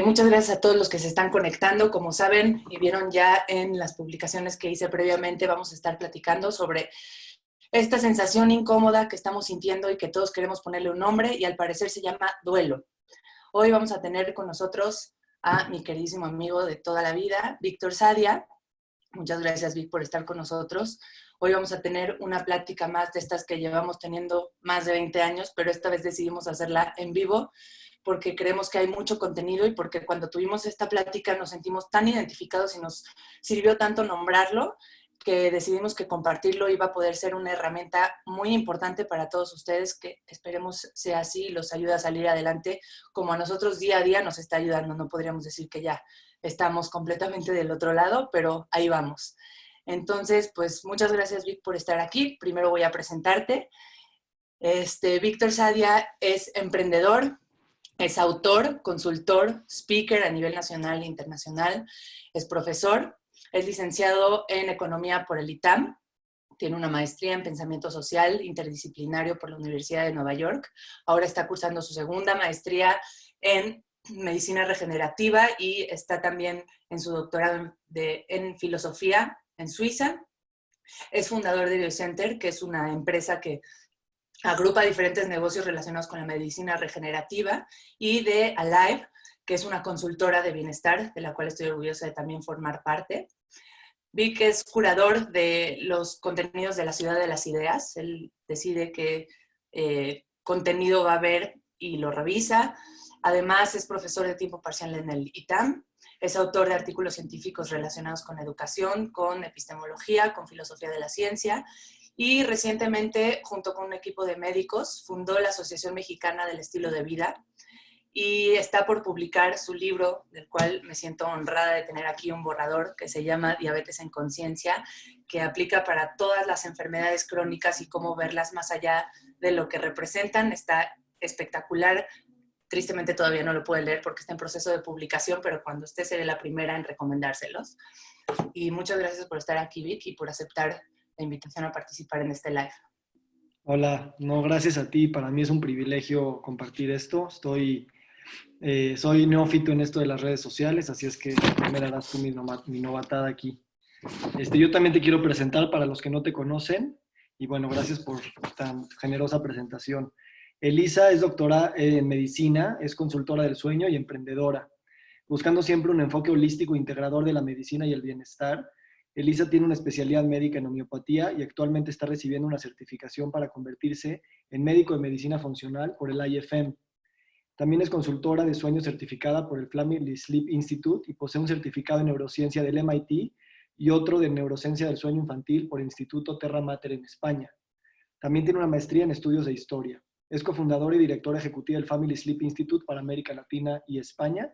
Muchas gracias a todos los que se están conectando. Como saben y vieron ya en las publicaciones que hice previamente, vamos a estar platicando sobre esta sensación incómoda que estamos sintiendo y que todos queremos ponerle un nombre y al parecer se llama duelo. Hoy vamos a tener con nosotros a mi queridísimo amigo de toda la vida, Víctor Sadia. Muchas gracias, Vic, por estar con nosotros. Hoy vamos a tener una plática más de estas que llevamos teniendo más de 20 años, pero esta vez decidimos hacerla en vivo porque creemos que hay mucho contenido y porque cuando tuvimos esta plática nos sentimos tan identificados y nos sirvió tanto nombrarlo que decidimos que compartirlo iba a poder ser una herramienta muy importante para todos ustedes, que esperemos sea así y los ayude a salir adelante como a nosotros día a día nos está ayudando. No podríamos decir que ya estamos completamente del otro lado, pero ahí vamos. Entonces, pues muchas gracias, Vic, por estar aquí. Primero voy a presentarte. Víctor Sadia es emprendedor, es autor, consultor, speaker a nivel nacional e internacional, es profesor, es licenciado en Economía por el ITAM, tiene una maestría en Pensamiento Social Interdisciplinario por la Universidad de Nueva York, ahora está cursando su segunda maestría en Medicina Regenerativa y está también en su doctorado en Filosofía en Suiza. Es fundador de BioCenter, que es una empresa que agrupa diferentes negocios relacionados con la medicina regenerativa, y de Alive, que es una consultora de bienestar, de la cual estoy orgullosa de también formar parte. Vic es curador de los contenidos de la Ciudad de las Ideas. Él decide qué contenido va a haber y lo revisa. Además, es profesor de tiempo parcial en el ITAM. Es autor de artículos científicos relacionados con educación, con epistemología, con filosofía de la ciencia. Y recientemente, junto con un equipo de médicos, fundó la Asociación Mexicana del Estilo de Vida y está por publicar su libro, del cual me siento honrada de tener aquí un borrador, que se llama Diabetes en Conciencia, que aplica para todas las enfermedades crónicas y cómo verlas más allá de lo que representan. Está espectacular. Tristemente todavía no lo puede leer porque está en proceso de publicación, pero cuando esté seré la primera en recomendárselos. Y muchas gracias por estar aquí, Vic, y por aceptar la invitación a participar en este live. Hola, no, gracias a ti. Para mí es un privilegio compartir esto. Soy neófito en esto de las redes sociales, así es que me darás tú mi novatada aquí. Yo también te quiero presentar para los que no te conocen y bueno, gracias por tan generosa presentación. Elisa es doctora en medicina, es consultora del sueño y emprendedora. Buscando siempre un enfoque holístico integrador de la medicina y el bienestar, Elisa tiene una especialidad médica en homeopatía y actualmente está recibiendo una certificación para convertirse en médico de medicina funcional por el IFM. También es consultora de sueño certificada por el Family Sleep Institute y posee un certificado en neurociencia del MIT y otro de neurociencia del sueño infantil por el Instituto Terra Mater en España. También tiene una maestría en estudios de historia. Es cofundadora y directora ejecutiva del Family Sleep Institute para América Latina y España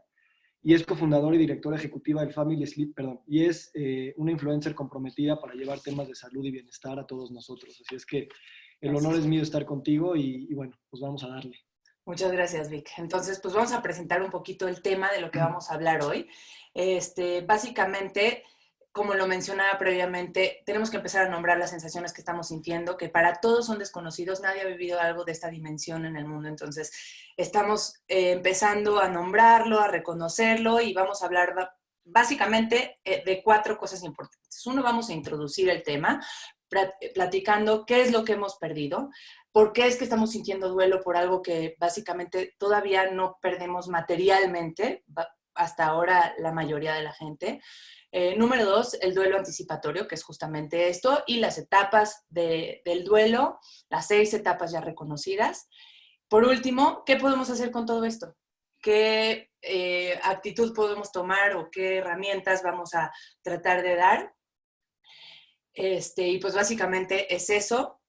y es cofundadora y directora ejecutiva del Family Sleep, y es una influencer comprometida para llevar temas de salud y bienestar a todos nosotros. Así es que el honor es mío estar contigo y bueno, pues vamos a darle. Muchas gracias, Vic. Entonces, pues vamos a presentar un poquito el tema de lo que vamos a hablar hoy. Básicamente, como lo mencionaba previamente, tenemos que empezar a nombrar las sensaciones que estamos sintiendo, que para todos son desconocidos, nadie ha vivido algo de esta dimensión en el mundo, entonces estamos empezando a nombrarlo, a reconocerlo y vamos a hablar básicamente de 4 cosas importantes. Uno, vamos a introducir el tema, platicando qué es lo que hemos perdido, por qué es que estamos sintiendo duelo por algo que básicamente todavía no perdemos materialmente, hasta ahora la mayoría de la gente. Número 2, el duelo anticipatorio, que es justamente esto, y las etapas del duelo, las 6 etapas ya reconocidas. Por último, ¿qué podemos hacer con todo esto? ¿Qué actitud podemos tomar o qué herramientas vamos a tratar de dar? Y pues básicamente es eso.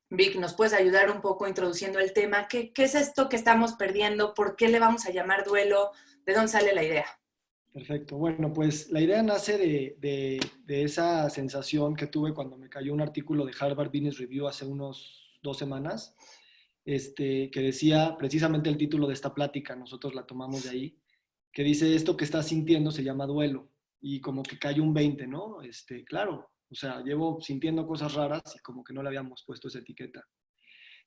Vic, ¿nos puedes ayudar un poco introduciendo el tema? ¿Qué es esto que estamos perdiendo? ¿Por qué le vamos a llamar duelo? ¿De dónde sale la idea? Perfecto. Bueno, pues la idea nace de esa sensación que tuve cuando me cayó un artículo de Harvard Business Review hace unos 2 semanas, que decía precisamente el título de esta plática, nosotros la tomamos de ahí, que dice esto que estás sintiendo se llama duelo y como que cayó un 20, ¿no? Claro, o sea, llevo sintiendo cosas raras y como que no le habíamos puesto esa etiqueta.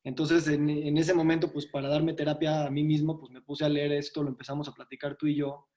Entonces, en ese momento, pues para darme terapia a mí mismo, pues me puse a leer esto, lo empezamos a platicar tú y yo,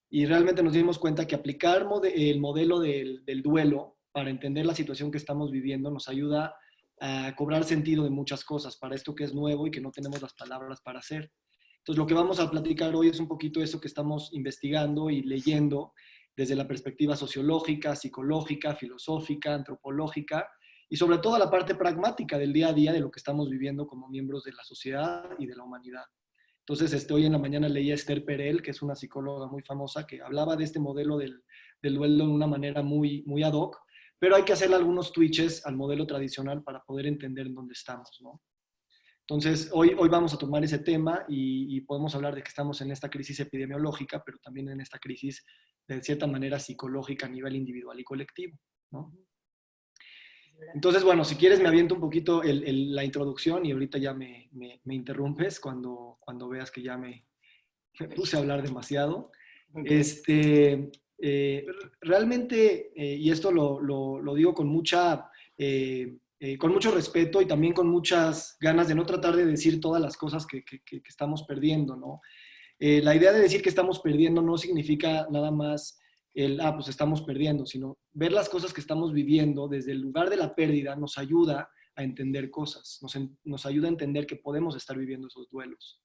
y realmente nos dimos cuenta que aplicar el modelo del duelo para entender la situación que estamos viviendo nos ayuda a cobrar sentido de muchas cosas para esto que es nuevo y que no tenemos las palabras para hacer. Entonces, lo que vamos a platicar hoy es un poquito eso que estamos investigando y leyendo desde la perspectiva sociológica, psicológica, filosófica, antropológica y sobre todo la parte pragmática del día a día de lo que estamos viviendo como miembros de la sociedad y de la humanidad. Entonces, hoy en la mañana leí a Esther Perel, que es una psicóloga muy famosa, que hablaba de este modelo del duelo de una manera muy, muy ad hoc, pero hay que hacerle algunos twitches al modelo tradicional para poder entender en dónde estamos, ¿no? Entonces, hoy vamos a tomar ese tema y podemos hablar de que estamos en esta crisis epidemiológica, pero también en esta crisis, de cierta manera, psicológica a nivel individual y colectivo, ¿no? Entonces, bueno, si quieres me aviento un poquito la introducción y ahorita ya me interrumpes cuando veas que ya me puse a hablar demasiado. Eh, realmente, y esto lo digo con mucho respeto y también con muchas ganas de no tratar de decir todas las cosas que estamos perdiendo, ¿no? La idea de decir que estamos perdiendo no significa nada más pues estamos perdiendo, sino ver las cosas que estamos viviendo desde el lugar de la pérdida nos ayuda a entender cosas, nos ayuda a entender que podemos estar viviendo esos duelos.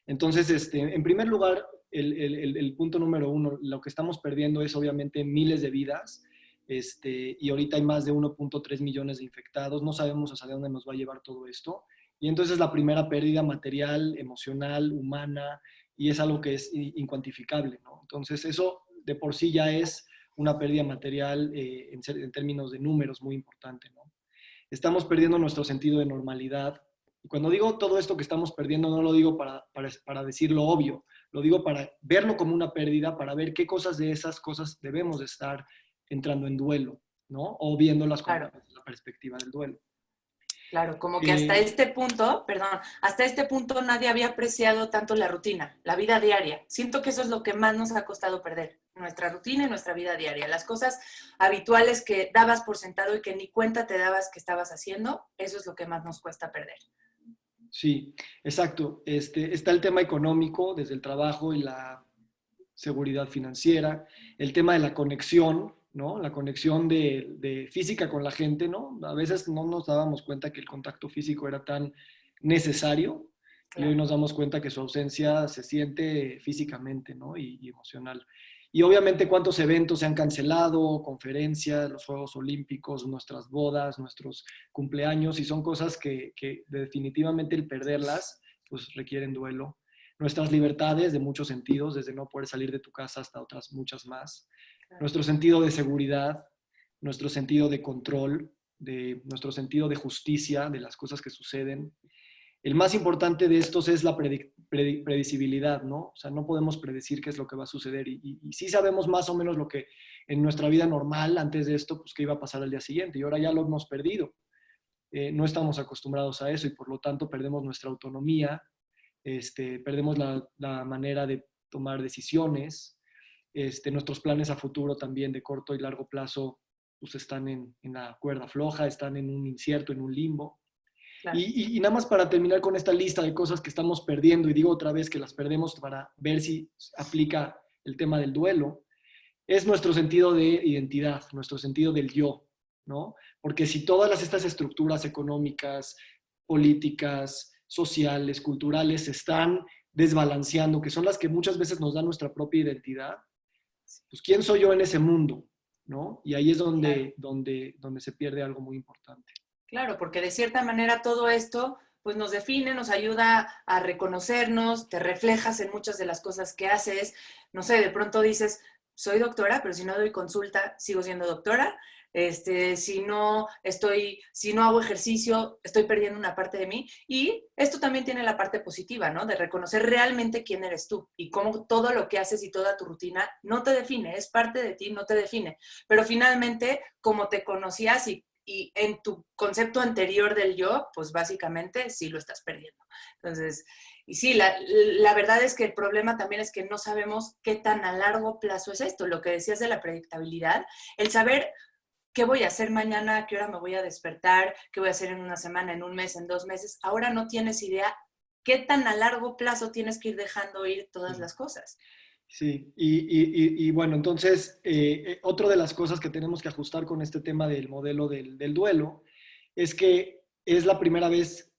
Entonces, en primer lugar, el punto número uno, lo que estamos perdiendo es obviamente miles de vidas, y ahorita hay más de 1.3 millones de infectados, no sabemos hasta dónde nos va a llevar todo esto, y entonces la primera pérdida material, emocional, humana, y es algo que es incuantificable, ¿no? Entonces, eso de por sí ya es una pérdida material en términos de números muy importante, ¿no? Estamos perdiendo nuestro sentido de normalidad. Y cuando digo todo esto que estamos perdiendo, no lo digo para decir lo obvio, lo digo para verlo como una pérdida, para ver qué cosas de esas cosas debemos de estar entrando en duelo, ¿no? O viéndolas con Claro. la perspectiva del duelo. Claro, como que hasta este punto, perdón, hasta este punto nadie había apreciado tanto la rutina, la vida diaria. Siento que eso es lo que más nos ha costado perder, nuestra rutina y nuestra vida diaria. Las cosas habituales que dabas por sentado y que ni cuenta te dabas que estabas haciendo, eso es lo que más nos cuesta perder. Sí, exacto. Está el tema económico, desde el trabajo y la seguridad financiera, el tema de la conexión, ¿no? La conexión de física con la gente, ¿no? A veces no nos dábamos cuenta que el contacto físico era tan necesario y hoy Claro. nos damos cuenta que su ausencia se siente físicamente, ¿no? Y emocional. Y obviamente cuántos eventos se han cancelado, conferencias, los Juegos Olímpicos, nuestras bodas, nuestros cumpleaños, y son cosas que definitivamente el perderlas, pues requieren duelo. Nuestras libertades de muchos sentidos, desde no poder salir de tu casa hasta otras muchas más. Claro. Nuestro sentido de seguridad, nuestro sentido de control, nuestro sentido de justicia, de las cosas que suceden. El más importante de estos es la predecibilidad, ¿no? O sea, no podemos predecir qué es lo que va a suceder y sí sabemos más o menos lo que en nuestra vida normal, antes de esto, pues qué iba a pasar al día siguiente y ahora ya lo hemos perdido. No estamos acostumbrados a eso y por lo tanto perdemos nuestra autonomía, perdemos la manera de tomar decisiones, nuestros planes a futuro también de corto y largo plazo pues están en la cuerda floja, están en un incierto, en un limbo. Claro. Y nada más para terminar con esta lista de cosas que estamos perdiendo, y digo otra vez que las perdemos para ver si aplica el tema del duelo, es nuestro sentido de identidad, nuestro sentido del yo, ¿no? Porque si todas estas estructuras económicas, políticas, sociales, culturales se están desbalanceando, que son las que muchas veces nos dan nuestra propia identidad, pues ¿quién soy yo en ese mundo? ¿No? Y ahí es Claro. donde se pierde algo muy importante. Claro, porque de cierta manera todo esto pues nos define, nos ayuda a reconocernos, te reflejas en muchas de las cosas que haces. No sé, de pronto dices, soy doctora, pero si no doy consulta, sigo siendo doctora. Si no hago ejercicio, estoy perdiendo una parte de mí. Y esto también tiene la parte positiva, ¿no? De reconocer realmente quién eres tú y cómo todo lo que haces y toda tu rutina no te define, es parte de ti, no te define. Pero finalmente, como te conocías y en tu concepto anterior del yo, pues básicamente sí lo estás perdiendo. Entonces, y sí, la verdad es que el problema también es que no sabemos qué tan a largo plazo es esto. Lo que decías de la predictabilidad, el saber ¿qué voy a hacer mañana? ¿A qué hora me voy a despertar? ¿Qué voy a hacer en una semana, en un mes, en 2 meses? Ahora no tienes idea qué tan a largo plazo tienes que ir dejando ir todas Sí. las cosas. Sí, y bueno, entonces, otra de las cosas que tenemos que ajustar con este tema del modelo del duelo es que es la primera vez,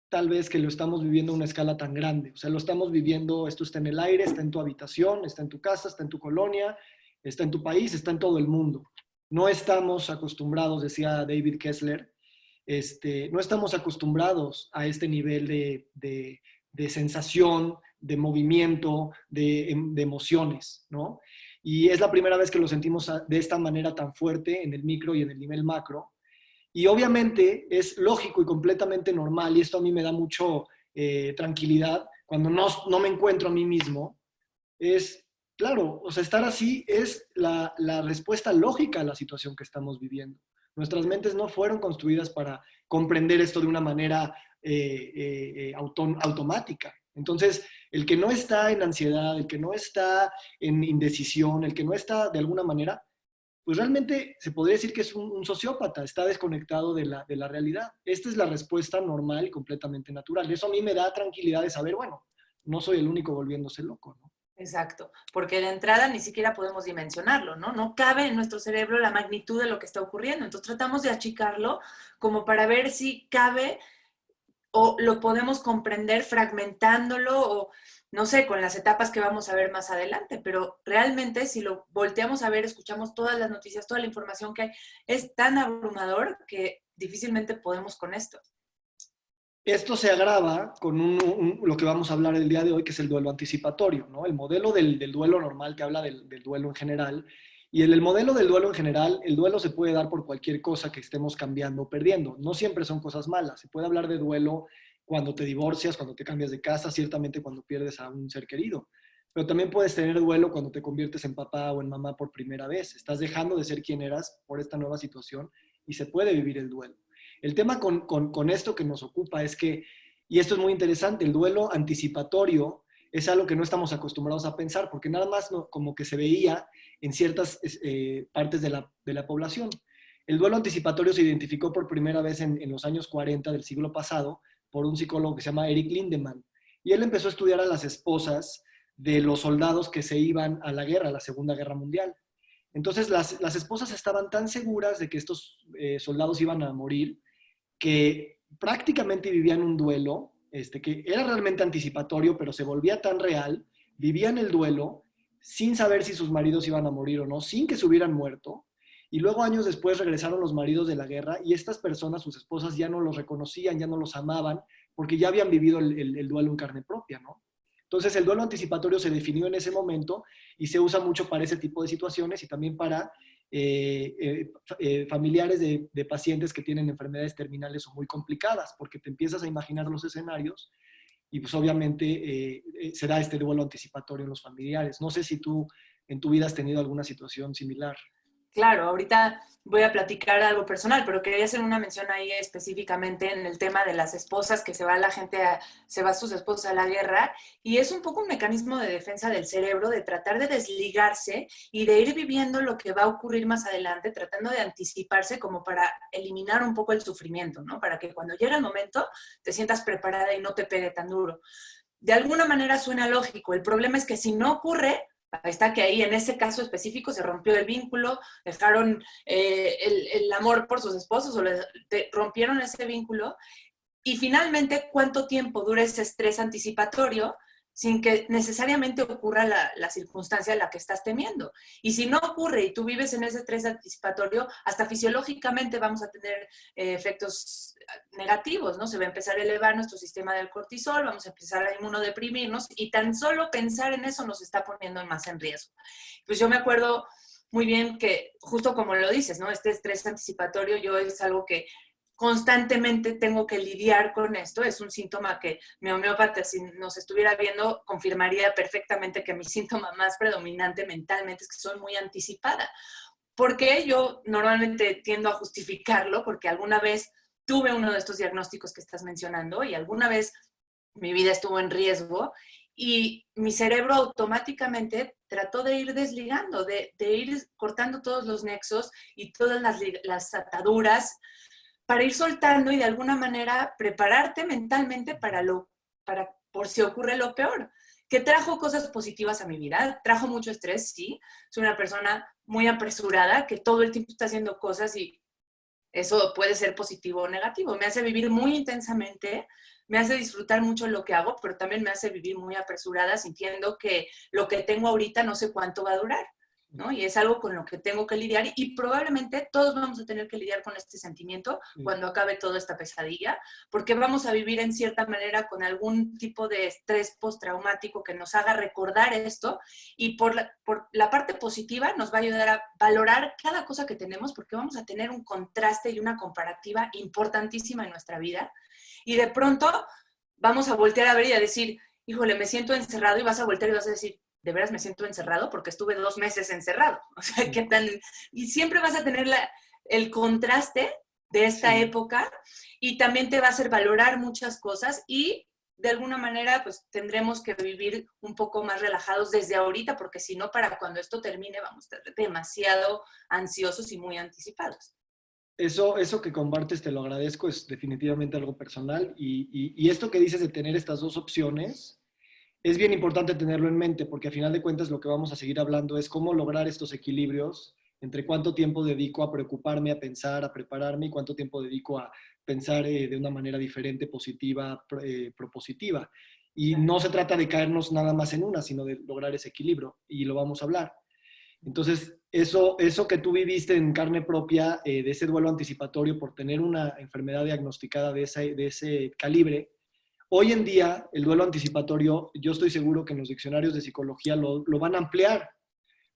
tal vez, que lo estamos viviendo a una escala tan grande. O sea, lo estamos viviendo, esto está en el aire, está en tu habitación, está en tu casa, está en tu colonia, está en tu país, está en todo el mundo. No estamos acostumbrados, decía David Kessler, no estamos acostumbrados a este nivel de sensación, de movimiento, de emociones, ¿no? Y es la primera vez que lo sentimos de esta manera tan fuerte en el micro y en el nivel macro. Y obviamente es lógico y completamente normal, y esto a mí me da mucho tranquilidad cuando no me encuentro a mí mismo, es, claro, o sea, estar así es la respuesta lógica a la situación que estamos viviendo. Nuestras mentes no fueron construidas para comprender esto de una manera automática. Entonces, el que no está en ansiedad, el que no está en indecisión, el que no está de alguna manera, pues realmente se podría decir que es un sociópata, está desconectado de la realidad. Esta es la respuesta normal y completamente natural. Eso a mí me da tranquilidad de saber, bueno, no soy el único volviéndose loco, ¿no? Exacto, porque de entrada ni siquiera podemos dimensionarlo, ¿no? No cabe en nuestro cerebro la magnitud de lo que está ocurriendo. Entonces tratamos de achicarlo como para ver si cabe o lo podemos comprender fragmentándolo o, no sé, con las etapas que vamos a ver más adelante. Pero realmente si lo volteamos a ver, escuchamos todas las noticias, toda la información que hay, es tan abrumador que difícilmente podemos con esto. Esto se agrava con lo que vamos a hablar el día de hoy, que es el duelo anticipatorio, ¿no? El modelo del duelo normal te habla del duelo en general, y en el modelo del duelo en general, el duelo se puede dar por cualquier cosa que estemos cambiando o perdiendo. No siempre son cosas malas. Se puede hablar de duelo cuando te divorcias, cuando te cambias de casa, ciertamente cuando pierdes a un ser querido. Pero también puedes tener duelo cuando te conviertes en papá o en mamá por primera vez. Estás dejando de ser quien eras por esta nueva situación y se puede vivir el duelo. El tema con esto que nos ocupa es que, y esto es muy interesante, el duelo anticipatorio es algo que no estamos acostumbrados a pensar, porque nada más como que se veía en ciertas partes de la población. El duelo anticipatorio se identificó por primera vez en los años 40 del siglo pasado por un psicólogo que se llama Eric Lindemann. Y él empezó a estudiar a las esposas de los soldados que se iban a la guerra, a la Segunda Guerra Mundial. Entonces las esposas estaban tan seguras de que estos soldados iban a morir que prácticamente vivían un duelo, que era realmente anticipatorio, pero se volvía tan real, vivían el duelo sin saber si sus maridos iban a morir o no, sin que se hubieran muerto. Y luego años después regresaron los maridos de la guerra y estas personas, sus esposas, ya no los reconocían, ya no los amaban, porque ya habían vivido el duelo en carne propia, ¿no? Entonces el duelo anticipatorio se definió en ese momento y se usa mucho para ese tipo de situaciones y también para familiares de pacientes que tienen enfermedades terminales o muy complicadas, porque te empiezas a imaginar los escenarios y pues obviamente se da este duelo anticipatorio en los familiares. No sé si tú en tu vida has tenido alguna situación similar. Claro, ahorita voy a platicar algo personal, pero quería hacer una mención ahí específicamente en el tema de las esposas, que se va la gente, se va sus esposas a la guerra, y es un poco un mecanismo de defensa del cerebro, de tratar de desligarse y de ir viviendo lo que va a ocurrir más adelante, tratando de anticiparse como para eliminar un poco el sufrimiento, ¿no? Para que cuando llegue el momento te sientas preparada y no te pegue tan duro. De alguna manera suena lógico, el problema es que si no ocurre, ahí está que ahí en ese caso específico se rompió el vínculo, dejaron el amor por sus esposos o rompieron ese vínculo. Y finalmente, ¿cuánto tiempo dura ese estrés anticipatorio sin que necesariamente ocurra la circunstancia en la que estás temiendo? Y si no ocurre y tú vives en ese estrés anticipatorio, hasta fisiológicamente vamos a tener efectos negativos, ¿no? Se va a empezar a elevar nuestro sistema del cortisol, vamos a empezar a inmunodeprimirnos y tan solo pensar en eso nos está poniendo más en riesgo. Pues yo me acuerdo muy bien que, justo como lo dices, ¿no? Este estrés anticipatorio yo es algo que constantemente tengo que lidiar con esto. Es un síntoma que mi homeópata, si nos estuviera viendo, confirmaría perfectamente que mi síntoma más predominante mentalmente es que soy muy anticipada. Porque yo normalmente tiendo a justificarlo porque alguna vez tuve uno de estos diagnósticos que estás mencionando y alguna vez mi vida estuvo en riesgo Y mi cerebro automáticamente trató de ir desligando, de ir cortando todos los nexos y todas las ataduras para ir soltando y de alguna manera prepararte mentalmente para por si ocurre lo peor. Que trajo cosas positivas a mi vida, trajo mucho estrés, sí. Soy una persona muy apresurada que todo el tiempo está haciendo cosas y eso puede ser positivo o negativo. Me hace vivir muy intensamente, me hace disfrutar mucho lo que hago, pero también me hace vivir muy apresurada, sintiendo que lo que tengo ahorita no sé cuánto va a durar, ¿no? Y es algo con lo que tengo que lidiar y probablemente todos vamos a tener que lidiar con este sentimiento cuando acabe toda esta pesadilla, porque vamos a vivir en cierta manera con algún tipo de estrés postraumático que nos haga recordar esto y por la parte positiva nos va a ayudar a valorar cada cosa que tenemos porque vamos a tener un contraste y una comparativa importantísima en nuestra vida y de pronto vamos a voltear a ver y a decir, híjole, me siento encerrado y vas a voltear y vas a decir, ¿de veras me siento encerrado? Porque estuve 2 meses encerrado. O sea, ¿qué tan...? Y siempre vas a tener el contraste de esta época y también te va a hacer valorar muchas cosas y de alguna manera pues tendremos que vivir un poco más relajados desde ahorita porque si no para cuando esto termine vamos a estar demasiado ansiosos y muy anticipados. Eso que compartes te lo agradezco, es definitivamente algo personal y esto que dices de tener estas dos opciones es bien importante tenerlo en mente porque a final de cuentas lo que vamos a seguir hablando es cómo lograr estos equilibrios entre cuánto tiempo dedico a preocuparme, a pensar, a prepararme y cuánto tiempo dedico a pensar de una manera diferente, positiva, propositiva. Y no se trata de caernos nada más en una, sino de lograr ese equilibrio y lo vamos a hablar. Entonces, eso que tú viviste en carne propia, de ese duelo anticipatorio por tener una enfermedad diagnosticada de ese calibre, hoy en día el duelo anticipatorio, yo estoy seguro que en los diccionarios de psicología lo van a ampliar,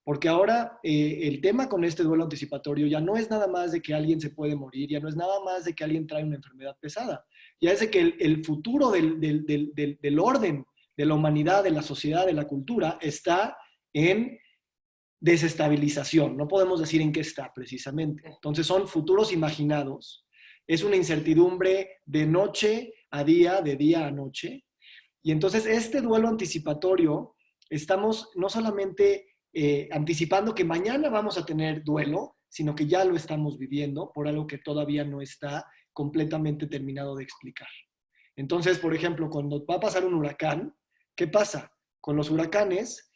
porque ahora el tema con este duelo anticipatorio ya no es nada más de que alguien se puede morir, ya no es nada más de que alguien trae una enfermedad pesada, ya es de que el futuro del orden, de la humanidad, de la sociedad, de la cultura, está en desestabilización. No podemos decir en qué está precisamente. Entonces son futuros imaginados. Es una incertidumbre de noche a día, de día a noche. Y entonces este duelo anticipatorio, estamos no solamente anticipando que mañana vamos a tener duelo, sino que ya lo estamos viviendo por algo que todavía no está completamente terminado de explicar. Entonces, por ejemplo, cuando va a pasar un huracán, ¿qué pasa? Con los huracanes,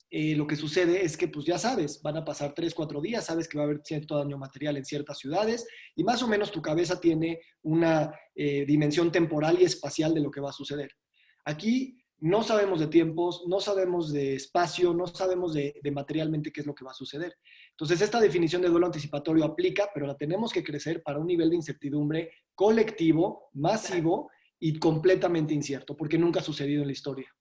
lo que sucede es que, pues ya sabes, van a pasar 3, 4 días, sabes que va a haber cierto daño material en ciertas ciudades y más o menos tu cabeza tiene una dimensión temporal y espacial de lo que va a suceder. Aquí no sabemos de tiempos, no sabemos de espacio, no sabemos de materialmente qué es lo que va a suceder. Entonces, esta definición de duelo anticipatorio aplica, pero la tenemos que crecer para un nivel de incertidumbre colectivo, masivo y completamente incierto, porque nunca ha sucedido en la historia.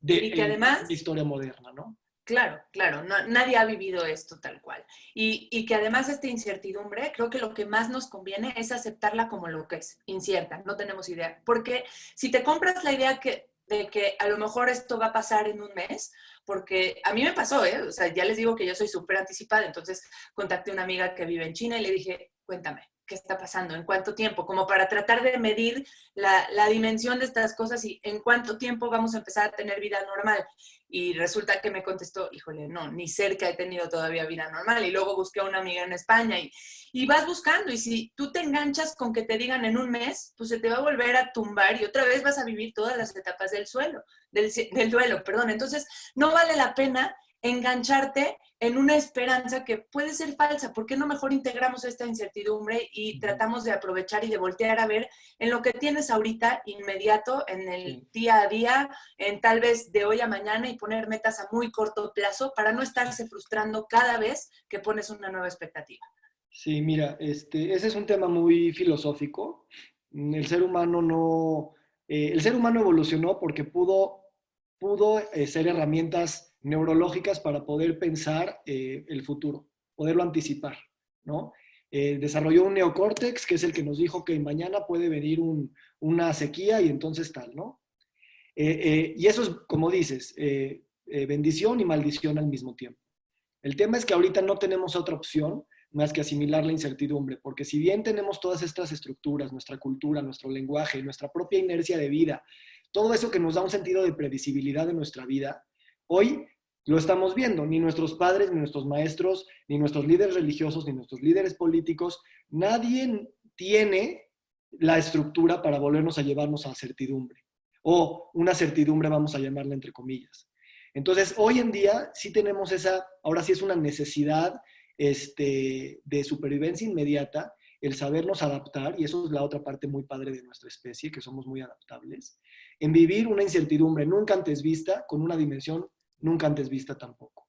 Y que además... la historia moderna, ¿no? Claro, claro, no, nadie ha vivido esto tal cual. Y que además esta incertidumbre, creo que lo que más nos conviene es aceptarla como lo que es, incierta, no tenemos idea. Porque si te compras la idea de que a lo mejor esto va a pasar en un mes, porque a mí me pasó, o sea, ya les digo que yo soy súper anticipada, entonces contacté a una amiga que vive en China y le dije, cuéntame, ¿qué está pasando? ¿En cuánto tiempo? Como para tratar de medir la dimensión de estas cosas y en cuánto tiempo vamos a empezar a tener vida normal. Y resulta que me contestó, híjole, no, ni cerca he tenido todavía vida normal. Y luego busqué a una amiga en España y vas buscando. Y si tú te enganchas con que te digan en un mes, pues se te va a volver a tumbar y otra vez vas a vivir todas las etapas del duelo, perdón. Entonces, no vale la pena engancharte en una esperanza que puede ser falsa. ¿Por qué no mejor integramos esta incertidumbre y tratamos de aprovechar y de voltear a ver en lo que tienes ahorita inmediato, en el día a día, en tal vez de hoy a mañana y poner metas a muy corto plazo para no estarse frustrando cada vez que pones una nueva expectativa? Sí, mira, ese es un tema muy filosófico. El ser humano no, el ser humano evolucionó porque pudo ser herramientas neurológicas para poder pensar el futuro, poderlo anticipar, ¿no? Desarrolló un neocórtex, que es el que nos dijo que mañana puede venir una sequía y entonces tal, ¿no? Y eso es, como dices, bendición y maldición al mismo tiempo. El tema es que ahorita no tenemos otra opción más que asimilar la incertidumbre, porque si bien tenemos todas estas estructuras, nuestra cultura, nuestro lenguaje, nuestra propia inercia de vida, todo eso que nos da un sentido de previsibilidad de nuestra vida, hoy lo estamos viendo. Ni nuestros padres, ni nuestros maestros, ni nuestros líderes religiosos, ni nuestros líderes políticos, nadie tiene la estructura para volvernos a llevarnos a certidumbre. O una certidumbre, vamos a llamarla entre comillas. Entonces, hoy en día sí tenemos ahora sí es una necesidad de supervivencia inmediata, el sabernos adaptar, y eso es la otra parte muy padre de nuestra especie, que somos muy adaptables, en vivir una incertidumbre nunca antes vista, con una dimensión nunca antes vista tampoco.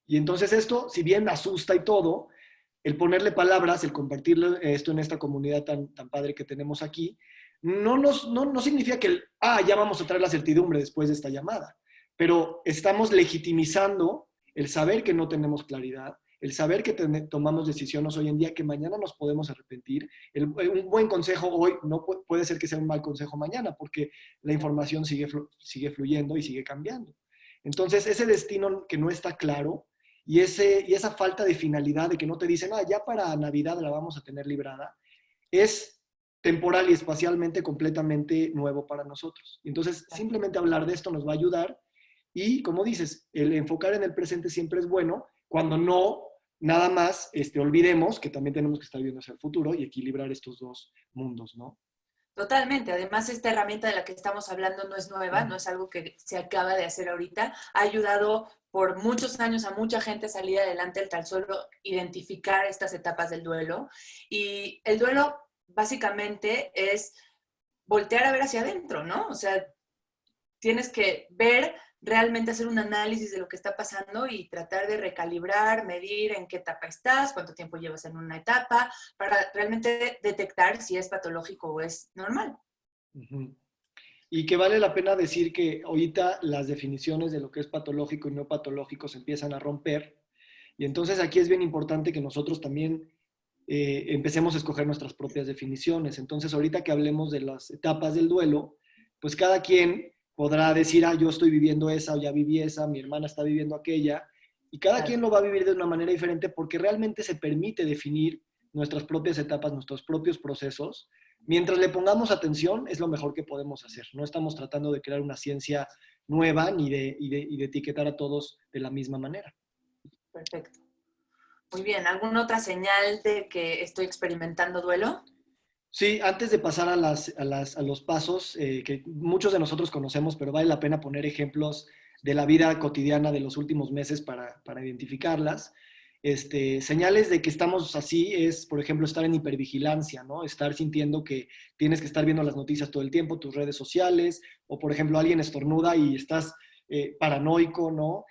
Y entonces esto, si bien asusta y todo, el ponerle palabras, el compartir esto en esta comunidad tan padre que tenemos aquí, no significa que ya vamos a traer la certidumbre después de esta llamada, pero estamos legitimizando el saber que no tenemos claridad, el saber que tomamos decisiones hoy en día que mañana nos podemos arrepentir. Un buen consejo hoy no puede ser que sea un mal consejo mañana, porque la información sigue fluyendo y sigue cambiando. Entonces, ese destino que no está claro y esa falta de finalidad de que no te dicen, ya para Navidad la vamos a tener librada, es temporal y espacialmente completamente nuevo para nosotros. Entonces, simplemente hablar de esto nos va a ayudar y, como dices, el enfocar en el presente siempre es bueno cuando no nada más olvidemos que también tenemos que estar viendo hacia el futuro y equilibrar estos dos mundos, ¿no? Totalmente. Además, esta herramienta de la que estamos hablando no es nueva, no es algo que se acaba de hacer ahorita. Ha ayudado por muchos años a mucha gente a salir adelante el tan solo identificar estas etapas del duelo. Y el duelo básicamente es voltear a ver hacia adentro, ¿no? O sea, tienes que ver, realmente hacer un análisis de lo que está pasando y tratar de recalibrar, medir en qué etapa estás, cuánto tiempo llevas en una etapa, para realmente detectar si es patológico o es normal. Uh-huh. Y que vale la pena decir que ahorita las definiciones de lo que es patológico y no patológico se empiezan a romper. Y entonces aquí es bien importante que nosotros también empecemos a escoger nuestras propias definiciones. Entonces, ahorita que hablemos de las etapas del duelo, pues cada quien podrá decir, yo estoy viviendo esa, o ya viví esa, mi hermana está viviendo aquella, y cada quien lo va a vivir de una manera diferente porque realmente se permite definir nuestras propias etapas, nuestros propios procesos. Mientras le pongamos atención, es lo mejor que podemos hacer. No estamos tratando de crear una ciencia nueva ni de etiquetar a todos de la misma manera. Perfecto. Muy bien. ¿Alguna otra señal de que estoy experimentando duelo? Sí, antes de pasar a los pasos que muchos de nosotros conocemos, pero vale la pena poner ejemplos de la vida cotidiana de los últimos meses para identificarlas. Señales de que estamos así es, por ejemplo, estar en hipervigilancia, ¿no? Estar sintiendo que tienes que estar viendo las noticias todo el tiempo, tus redes sociales, o por ejemplo, alguien estornuda y estás paranoico, ¿no?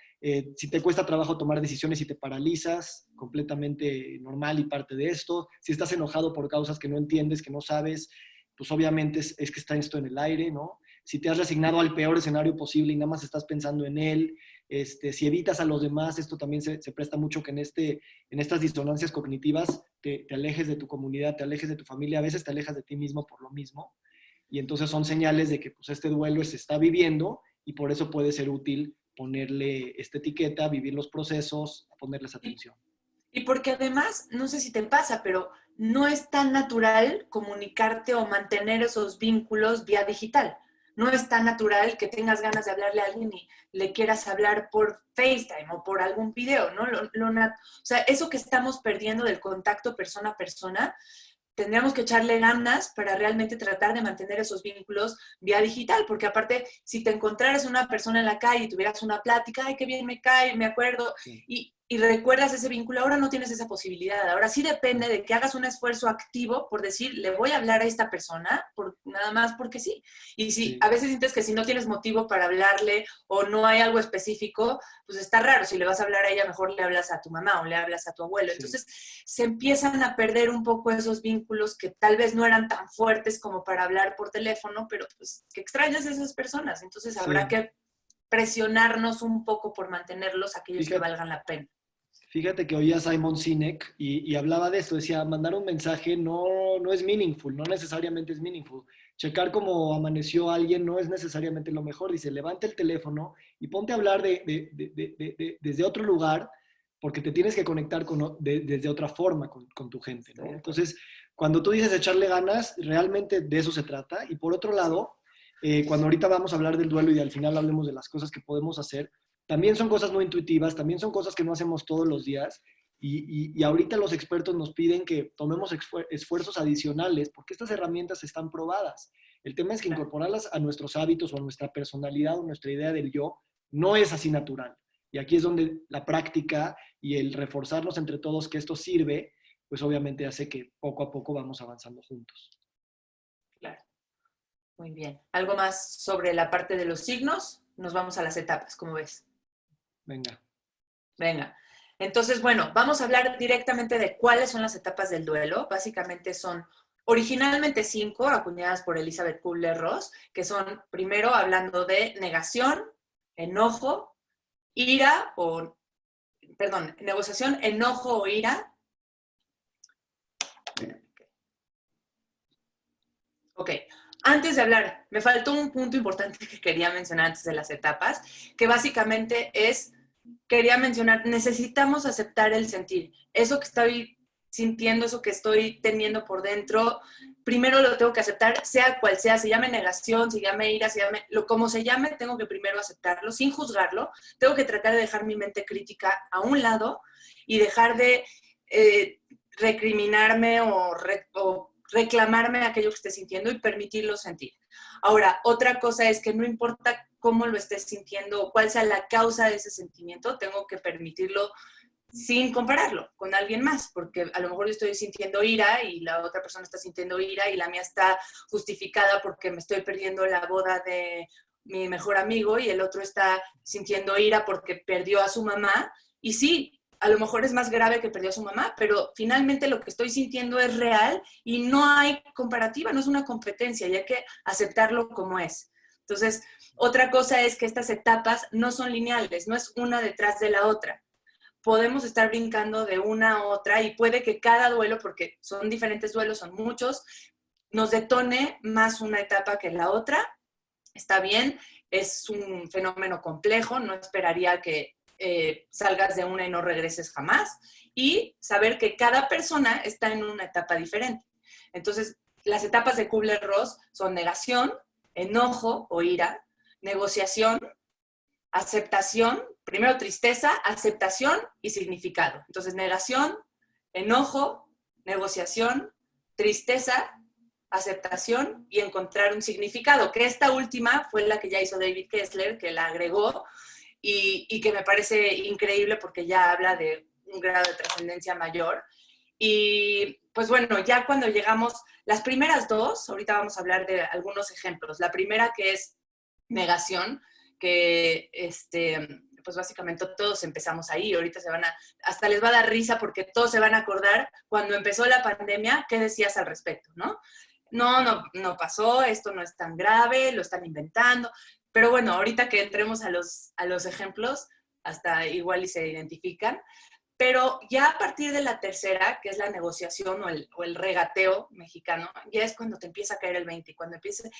Si te cuesta trabajo tomar decisiones y te paralizas, completamente normal y parte de esto. Si estás enojado por causas que no entiendes, que no sabes, pues obviamente es que está esto en el aire, ¿no? Si te has resignado al peor escenario posible y nada más estás pensando en él, si evitas a los demás, esto también se presta mucho que en estas disonancias cognitivas te alejes de tu comunidad, te alejes de tu familia, a veces te alejas de ti mismo por lo mismo. Y entonces son señales de que pues, este duelo se está viviendo y por eso puede ser útil ponerle esta etiqueta, vivir los procesos, ponerles atención. Y porque además, no sé si te pasa, pero no es tan natural comunicarte o mantener esos vínculos vía digital. No es tan natural que tengas ganas de hablarle a alguien y le quieras hablar por FaceTime o por algún video, ¿no? O sea, eso que estamos perdiendo del contacto persona a persona, tendríamos que echarle ganas para realmente tratar de mantener esos vínculos vía digital, porque aparte, si te encontraras una persona en la calle y tuvieras una plática, ay, qué bien me cae, me acuerdo, sí. y recuerdas ese vínculo, ahora no tienes esa posibilidad. Ahora sí depende de que hagas un esfuerzo activo por decir, le voy a hablar a esta persona, nada más porque sí. Y si sí. A veces sientes que si no tienes motivo para hablarle o no hay algo específico, pues está raro. Si le vas a hablar a ella, mejor le hablas a tu mamá o le hablas a tu abuelo. Sí. Entonces se empiezan a perder un poco esos vínculos que tal vez no eran tan fuertes como para hablar por teléfono, pero pues que extrañas a esas personas. Entonces habrá sí. que presionarnos un poco por mantenerlos aquellos que valgan la pena. Fíjate que oía a Simon Sinek y hablaba de esto, decía, mandar un mensaje no es meaningful, no necesariamente es meaningful. Checar cómo amaneció alguien no es necesariamente lo mejor. Dice, levanta el teléfono y ponte a hablar desde otro lugar, porque te tienes que conectar desde otra forma con tu gente, ¿no? Entonces, cuando tú dices echarle ganas, realmente de eso se trata. Y por otro lado, cuando ahorita vamos a hablar del duelo y al final hablemos de las cosas que podemos hacer, también son cosas no intuitivas, también son cosas que no hacemos todos los días y ahorita los expertos nos piden que tomemos esfuerzos adicionales porque estas herramientas están probadas. El tema es que incorporarlas a nuestros hábitos o a nuestra personalidad o nuestra idea del yo no es así natural. Y aquí es donde la práctica y el reforzarnos entre todos que esto sirve, pues obviamente hace que poco a poco vamos avanzando juntos. Claro. Muy bien. ¿Algo más sobre la parte de los signos? Nos vamos a las etapas, ¿cómo ves? Venga. Venga. Entonces, bueno, vamos a hablar directamente de cuáles son las etapas del duelo. Básicamente son originalmente 5, acuñadas por Elizabeth Kubler-Ross, que son, primero, hablando de negación, enojo, ira o, perdón, negociación, enojo o ira. Ok. Antes de hablar, me faltó un punto importante que quería mencionar antes de las etapas, que básicamente es, quería mencionar, necesitamos aceptar el sentir. Eso que estoy sintiendo, eso que estoy teniendo por dentro, primero lo tengo que aceptar, sea cual sea, se llame negación, se llame ira, se llame, como se llame, tengo que primero aceptarlo, sin juzgarlo. Tengo que tratar de dejar mi mente crítica a un lado y dejar de recriminarme o reclamarme aquello que esté sintiendo y permitirlo sentir. Ahora, otra cosa es que no importa cómo lo estés sintiendo o cuál sea la causa de ese sentimiento, tengo que permitirlo sin compararlo con alguien más, porque a lo mejor yo estoy sintiendo ira y la otra persona está sintiendo ira y la mía está justificada porque me estoy perdiendo la boda de mi mejor amigo y el otro está sintiendo ira porque perdió a su mamá. Y sí, a lo mejor es más grave que perdió a su mamá, pero finalmente lo que estoy sintiendo es real y no hay comparativa, no es una competencia, y hay que aceptarlo como es. Entonces, otra cosa es que estas etapas no son lineales, no es una detrás de la otra. Podemos estar brincando de una a otra y puede que cada duelo, porque son diferentes duelos, son muchos, nos detone más una etapa que la otra. Está bien, es un fenómeno complejo, no esperaría que salgas de una y no regreses jamás, y saber que cada persona está en una etapa diferente. Entonces, las etapas de Kubler-Ross son negación, enojo o ira, negociación, aceptación, primero tristeza, aceptación y significado. Entonces, negación, enojo, negociación, tristeza, aceptación y encontrar un significado, que esta última fue la que ya hizo David Kessler, que la agregó y que me parece increíble porque ya habla de un grado de trascendencia mayor. Y pues bueno, ya cuando llegamos, las primeras dos, ahorita vamos a hablar de algunos ejemplos. La primera que es negación, que pues básicamente todos empezamos ahí, ahorita hasta les va a dar risa porque todos se van a acordar cuando empezó la pandemia, ¿qué decías al respecto, no? No pasó, esto no es tan grave, lo están inventando. Pero bueno, ahorita que entremos a los ejemplos, hasta igual y se identifican. Pero ya a partir de la tercera, que es la negociación o el regateo mexicano, ya es cuando te empieza a caer el 20.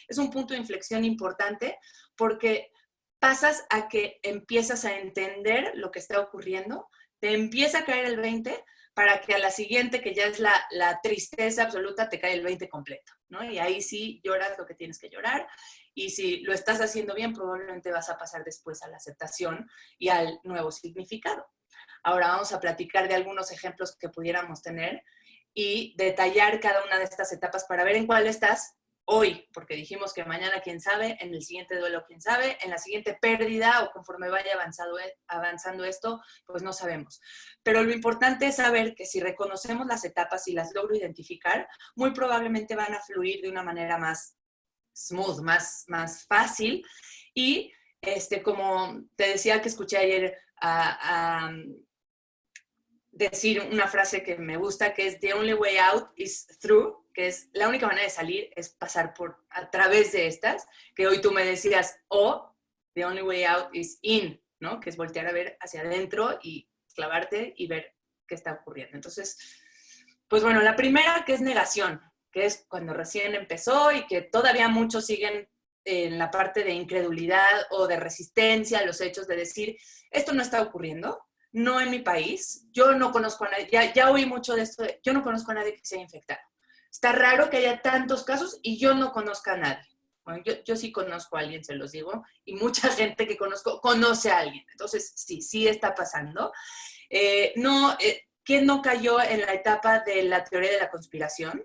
Es un punto de inflexión importante porque pasas a que empiezas a entender lo que está ocurriendo, te empieza a caer el 20 para que a la siguiente, que ya es la tristeza absoluta, te cae el 20 completo, ¿no? Y ahí sí lloras lo que tienes que llorar. Y si lo estás haciendo bien, probablemente vas a pasar después a la aceptación y al nuevo significado. Ahora vamos a platicar de algunos ejemplos que pudiéramos tener y detallar cada una de estas etapas para ver en cuál estás hoy, porque dijimos que mañana quién sabe, en el siguiente duelo quién sabe, en la siguiente pérdida o conforme vaya avanzando esto, pues no sabemos. Pero lo importante es saber que si reconocemos las etapas y las logro identificar, muy probablemente van a fluir de una manera más smooth, más fácil. Y como te decía que escuché ayer a decir una frase que me gusta, que es the only way out is through, que es la única manera de salir es pasar a través de estas, que hoy tú me decías, o the only way out is in, ¿no? Que es voltear a ver hacia adentro y clavarte y ver qué está ocurriendo. Entonces, pues bueno, la primera que es negación, que es cuando recién empezó y que todavía muchos siguen en la parte de incredulidad o de resistencia a los hechos de decir, esto no está ocurriendo, no en mi país, yo no conozco a nadie, ya oí mucho de esto, yo no conozco a nadie que se haya infectado. Está raro que haya tantos casos y yo no conozco a nadie. Bueno, yo sí conozco a alguien, se los digo, y mucha gente que conozco conoce a alguien. Entonces, sí está pasando. ¿Quién no cayó en la etapa de la teoría de la conspiración?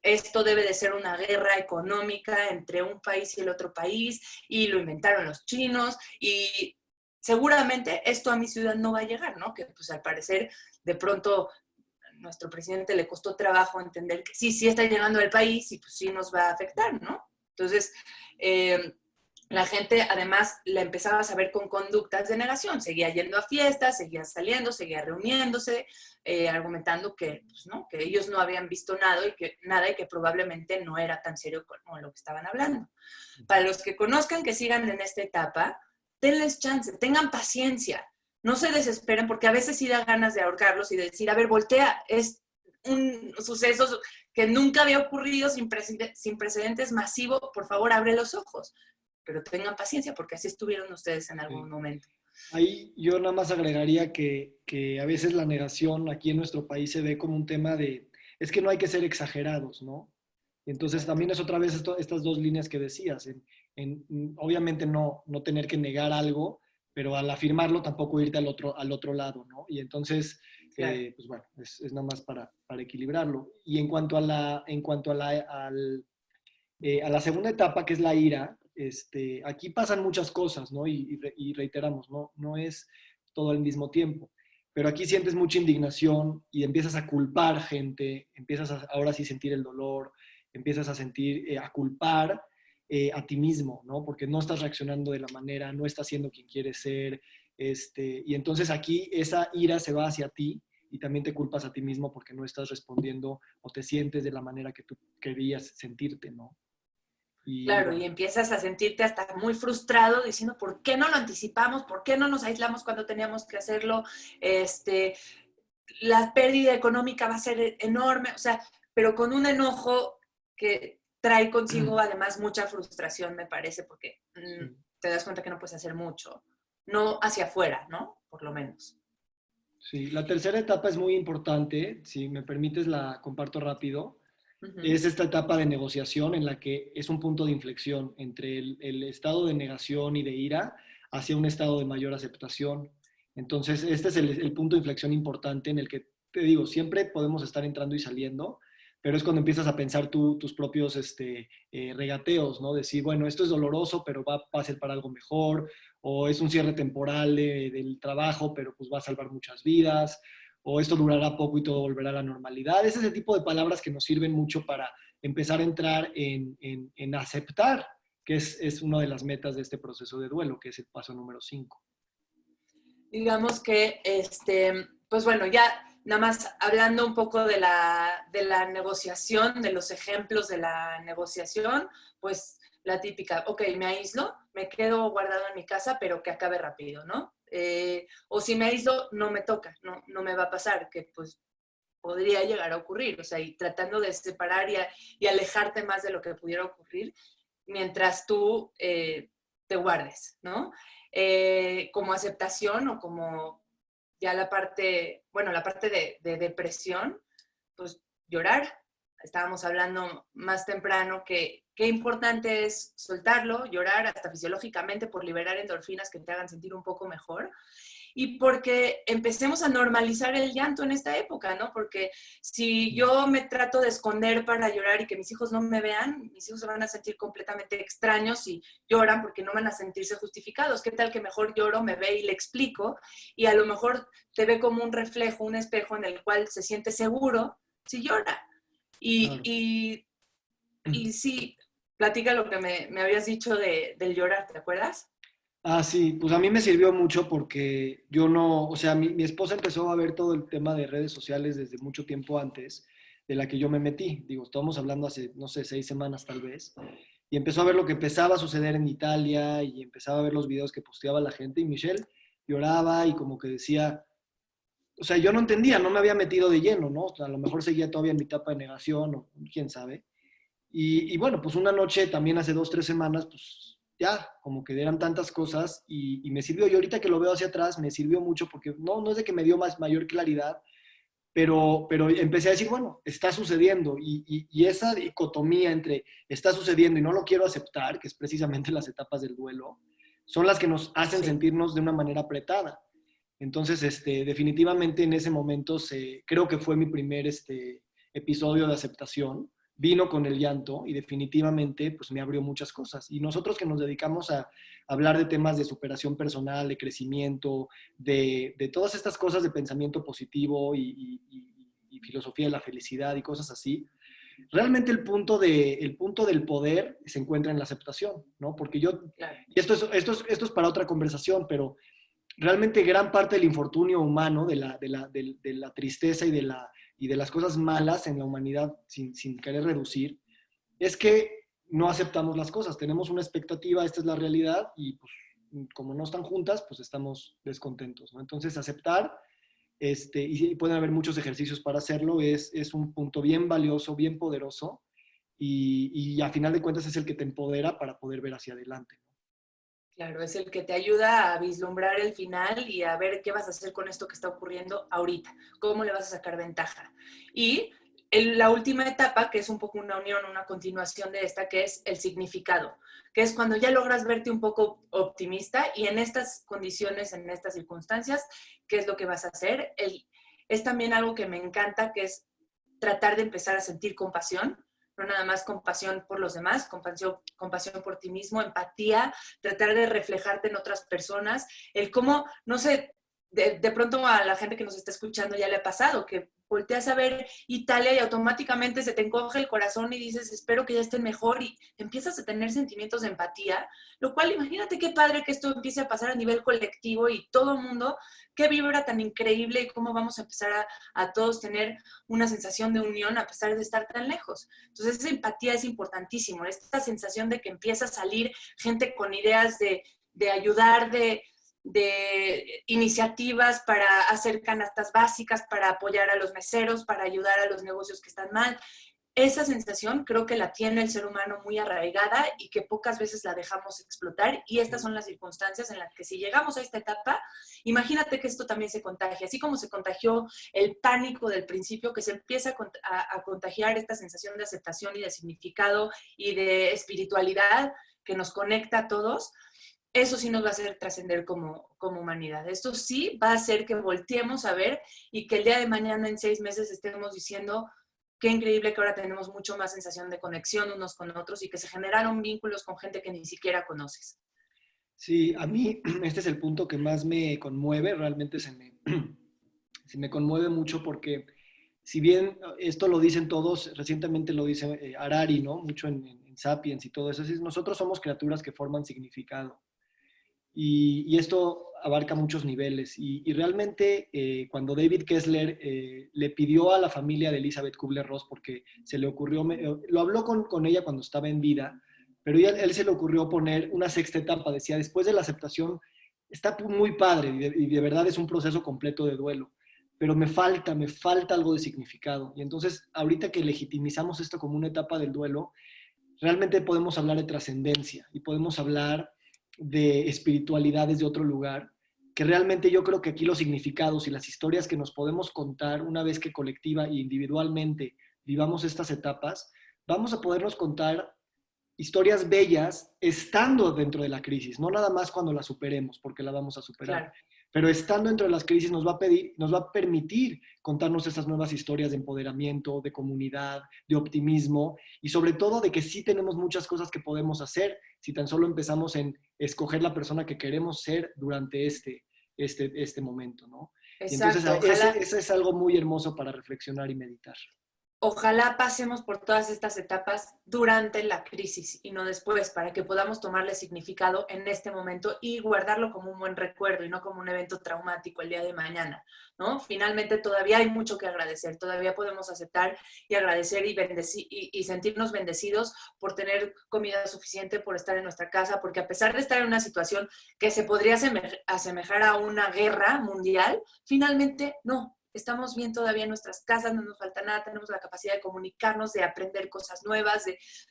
Esto debe de ser una guerra económica entre un país y el otro país, y lo inventaron los chinos, y seguramente esto a mi ciudad no va a llegar, ¿no? Que pues al parecer de pronto a nuestro presidente le costó trabajo entender que sí está llegando al país y pues sí nos va a afectar, ¿no? Entonces, la gente además la empezaba a saber con conductas de negación, seguía yendo a fiestas, seguía saliendo, seguía reuniéndose, argumentando que, pues, ¿no? Que ellos no habían visto nada y que probablemente no era tan serio como lo que estaban hablando. Para los que conozcan, que sigan en esta etapa, denles chance, tengan paciencia, no se desesperen, porque a veces sí da ganas de ahorcarlos y de decir, a ver, voltea, es un suceso que nunca había ocurrido, sin precedentes, masivo, por favor, abre los ojos. Pero tengan paciencia, porque así estuvieron ustedes en algún momento. Ahí yo nada más agregaría que a veces la negación aquí en nuestro país se ve como un tema de, es que no hay que ser exagerados, ¿no? Entonces también es otra vez estas dos líneas que decías, obviamente no tener que negar algo, pero al afirmarlo tampoco irte al otro lado, ¿no? Y entonces, Claro. pues bueno, es nada más para equilibrarlo. Y en cuanto a la segunda etapa, que es la ira, aquí pasan muchas cosas, ¿no? Y reiteramos, no es todo al mismo tiempo. Pero aquí sientes mucha indignación y empiezas a culpar gente, empiezas ahora sí sentir el dolor, empiezas a sentir, a culpar a ti mismo, ¿no? Porque no estás reaccionando de la manera, no estás siendo quien quieres ser, y entonces aquí esa ira se va hacia ti y también te culpas a ti mismo porque no estás respondiendo o te sientes de la manera que tú querías sentirte, ¿no? Y Claro, bueno, y empiezas a sentirte hasta muy frustrado diciendo, ¿por qué no lo anticipamos? ¿Por qué no nos aislamos cuando teníamos que hacerlo? La pérdida económica va a ser enorme, o sea, pero con un enojo que trae consigo además mucha frustración, me parece, porque sí. te das cuenta que no puedes hacer mucho, no hacia afuera, ¿no? Por lo menos. Sí, la tercera etapa es muy importante, si me permites la comparto rápido. Uh-huh. Es esta etapa de negociación en la que es un punto de inflexión entre el estado de negación y de ira hacia un estado de mayor aceptación. Entonces, este es el punto de inflexión importante en el que, te digo, siempre podemos estar entrando y saliendo, pero es cuando empiezas a pensar tus propios regateos, ¿no? Decir, bueno, esto es doloroso, pero va a ser para algo mejor, o es un cierre temporal del trabajo, pero pues va a salvar muchas vidas, o esto durará poco y todo volverá a la normalidad. Es ese tipo de palabras que nos sirven mucho para empezar a entrar en aceptar, que es una de las metas de este proceso de duelo, que es el paso número 5. Digamos que, pues bueno, ya nada más hablando un poco de la negociación, de los ejemplos de la negociación, pues la típica, ok, me aíslo, me quedo guardado en mi casa, pero que acabe rápido, ¿no? O si me aíslo, no me toca, no me va a pasar, que pues podría llegar a ocurrir, o sea, y tratando de separar y alejarte más de lo que pudiera ocurrir mientras tú te guardes, ¿no? Como aceptación o como ya la parte de depresión, pues llorar. Estábamos hablando más temprano que qué importante es soltarlo, llorar hasta fisiológicamente por liberar endorfinas que te hagan sentir un poco mejor y porque empecemos a normalizar el llanto en esta época, ¿no? Porque si yo me trato de esconder para llorar y que mis hijos no me vean, mis hijos se van a sentir completamente extraños y lloran porque no van a sentirse justificados. ¿Qué tal que mejor lloro, me ve y le explico? Y a lo mejor te ve como un reflejo, un espejo en el cual se siente seguro si llora. Y, Claro. y, y sí, platica lo que me habías dicho del llorar, ¿te acuerdas? Ah, sí, pues a mí me sirvió mucho porque yo no, o sea, mi esposa empezó a ver todo el tema de redes sociales desde mucho tiempo antes de la que yo me metí. Digo, estamos hablando hace, no sé, 6 semanas tal vez. Y empezó a ver lo que empezaba a suceder en Italia y empezaba a ver los videos que posteaba la gente y Michelle lloraba y como que decía, o sea, yo no entendía, no me había metido de lleno, ¿no? O sea, a lo mejor seguía todavía en mi etapa de negación o quién sabe. Y bueno, pues una noche también hace 2, 3 semanas, pues ya, como que eran tantas cosas y me sirvió. Y ahorita que lo veo hacia atrás, me sirvió mucho porque no es de que me dio mayor claridad, pero empecé a decir, bueno, está sucediendo y esa dicotomía entre está sucediendo y no lo quiero aceptar, que es precisamente las etapas del duelo, son las que nos hacen Sí. sentirnos de una manera apretada. Entonces, definitivamente en ese momento creo que fue mi primer episodio de aceptación. Vino con el llanto y definitivamente pues me abrió muchas cosas. Y nosotros que nos dedicamos a hablar de temas de superación personal, de crecimiento, de todas estas cosas de pensamiento positivo y filosofía de la felicidad y cosas así, realmente el punto del poder se encuentra en la aceptación, ¿no? Porque Claro. y esto es para otra conversación, pero realmente gran parte del infortunio humano, de la tristeza y de las cosas malas en la humanidad, sin querer reducir, es que no aceptamos las cosas. Tenemos una expectativa, esta es la realidad, y pues como no están juntas, pues estamos descontentos, ¿no? Entonces aceptar, y pueden haber muchos ejercicios para hacerlo, es un punto bien valioso, bien poderoso, y a final de cuentas es el que te empodera para poder ver hacia adelante. Claro, es el que te ayuda a vislumbrar el final y a ver qué vas a hacer con esto que está ocurriendo ahorita, cómo le vas a sacar ventaja. Y la última etapa, que es un poco una unión, una continuación de esta, que es el significado, que es cuando ya logras verte un poco optimista y en estas condiciones, en estas circunstancias, ¿qué es lo que vas a hacer? Es también algo que me encanta, que es tratar de empezar a sentir compasión, no nada más compasión por los demás, compasión por ti mismo, empatía, tratar de reflejarte en otras personas, el cómo, no sé, de pronto a la gente que nos está escuchando ya le ha pasado, que volteas a ver Italia y automáticamente se te encoge el corazón y dices, espero que ya estén mejor y empiezas a tener sentimientos de empatía, lo cual imagínate qué padre que esto empiece a pasar a nivel colectivo y todo el mundo, qué vibra tan increíble y cómo vamos a empezar a todos tener una sensación de unión a pesar de estar tan lejos. Entonces esa empatía es importantísimo, esta sensación de que empieza a salir gente con ideas de ayudar, de iniciativas para hacer canastas básicas, para apoyar a los meseros, para ayudar a los negocios que están mal. Esa sensación creo que la tiene el ser humano muy arraigada y que pocas veces la dejamos explotar y estas son las circunstancias en las que si llegamos a esta etapa, imagínate que esto también se contagia, así como se contagió el pánico del principio, que se empieza a contagiar esta sensación de aceptación y de significado y de espiritualidad que nos conecta a todos. Eso sí nos va a hacer trascender como humanidad. Esto sí va a hacer que volteemos a ver y que el día de mañana, en 6 meses, estemos diciendo qué increíble que ahora tenemos mucho más sensación de conexión unos con otros y que se generaron vínculos con gente que ni siquiera conoces. Sí, a mí este es el punto que más me conmueve, realmente se me conmueve mucho porque si bien esto lo dicen todos, recientemente lo dice Harari, ¿no? Mucho en Sapiens y todo eso, es nosotros somos criaturas que forman significado. Y esto abarca muchos niveles. Y realmente cuando David Kessler le pidió a la familia de Elizabeth Kubler-Ross, porque se le ocurrió, lo habló con ella cuando estaba en vida, pero él se le ocurrió poner una sexta etapa, decía, después de la aceptación, está muy padre y de verdad es un proceso completo de duelo, pero me falta algo de significado. Y entonces, ahorita que legitimizamos esto como una etapa del duelo, realmente podemos hablar de trascendencia y podemos hablar de espiritualidad desde otro lugar, que realmente yo creo que aquí los significados y las historias que nos podemos contar una vez que colectiva e individualmente vivamos estas etapas, vamos a podernos contar historias bellas estando dentro de la crisis, no nada más cuando la superemos, porque la vamos a superar. Claro. Pero estando dentro de las crisis nos va a permitir contarnos esas nuevas historias de empoderamiento, de comunidad, de optimismo y sobre todo de que sí tenemos muchas cosas que podemos hacer si tan solo empezamos en escoger la persona que queremos ser durante este momento, ¿no? Y entonces Exacto. Ojalá ese es algo muy hermoso para reflexionar y meditar. Ojalá pasemos por todas estas etapas durante la crisis y no después, para que podamos tomarle significado en este momento y guardarlo como un buen recuerdo y no como un evento traumático el día de mañana, ¿no? Finalmente todavía hay mucho que agradecer, todavía podemos aceptar y agradecer y sentirnos bendecidos por tener comida suficiente, por estar en nuestra casa, porque a pesar de estar en una situación que se podría asemejar a una guerra mundial, finalmente no. estamos bien todavía en nuestras casas, no nos falta nada, tenemos la capacidad de comunicarnos, de aprender cosas nuevas,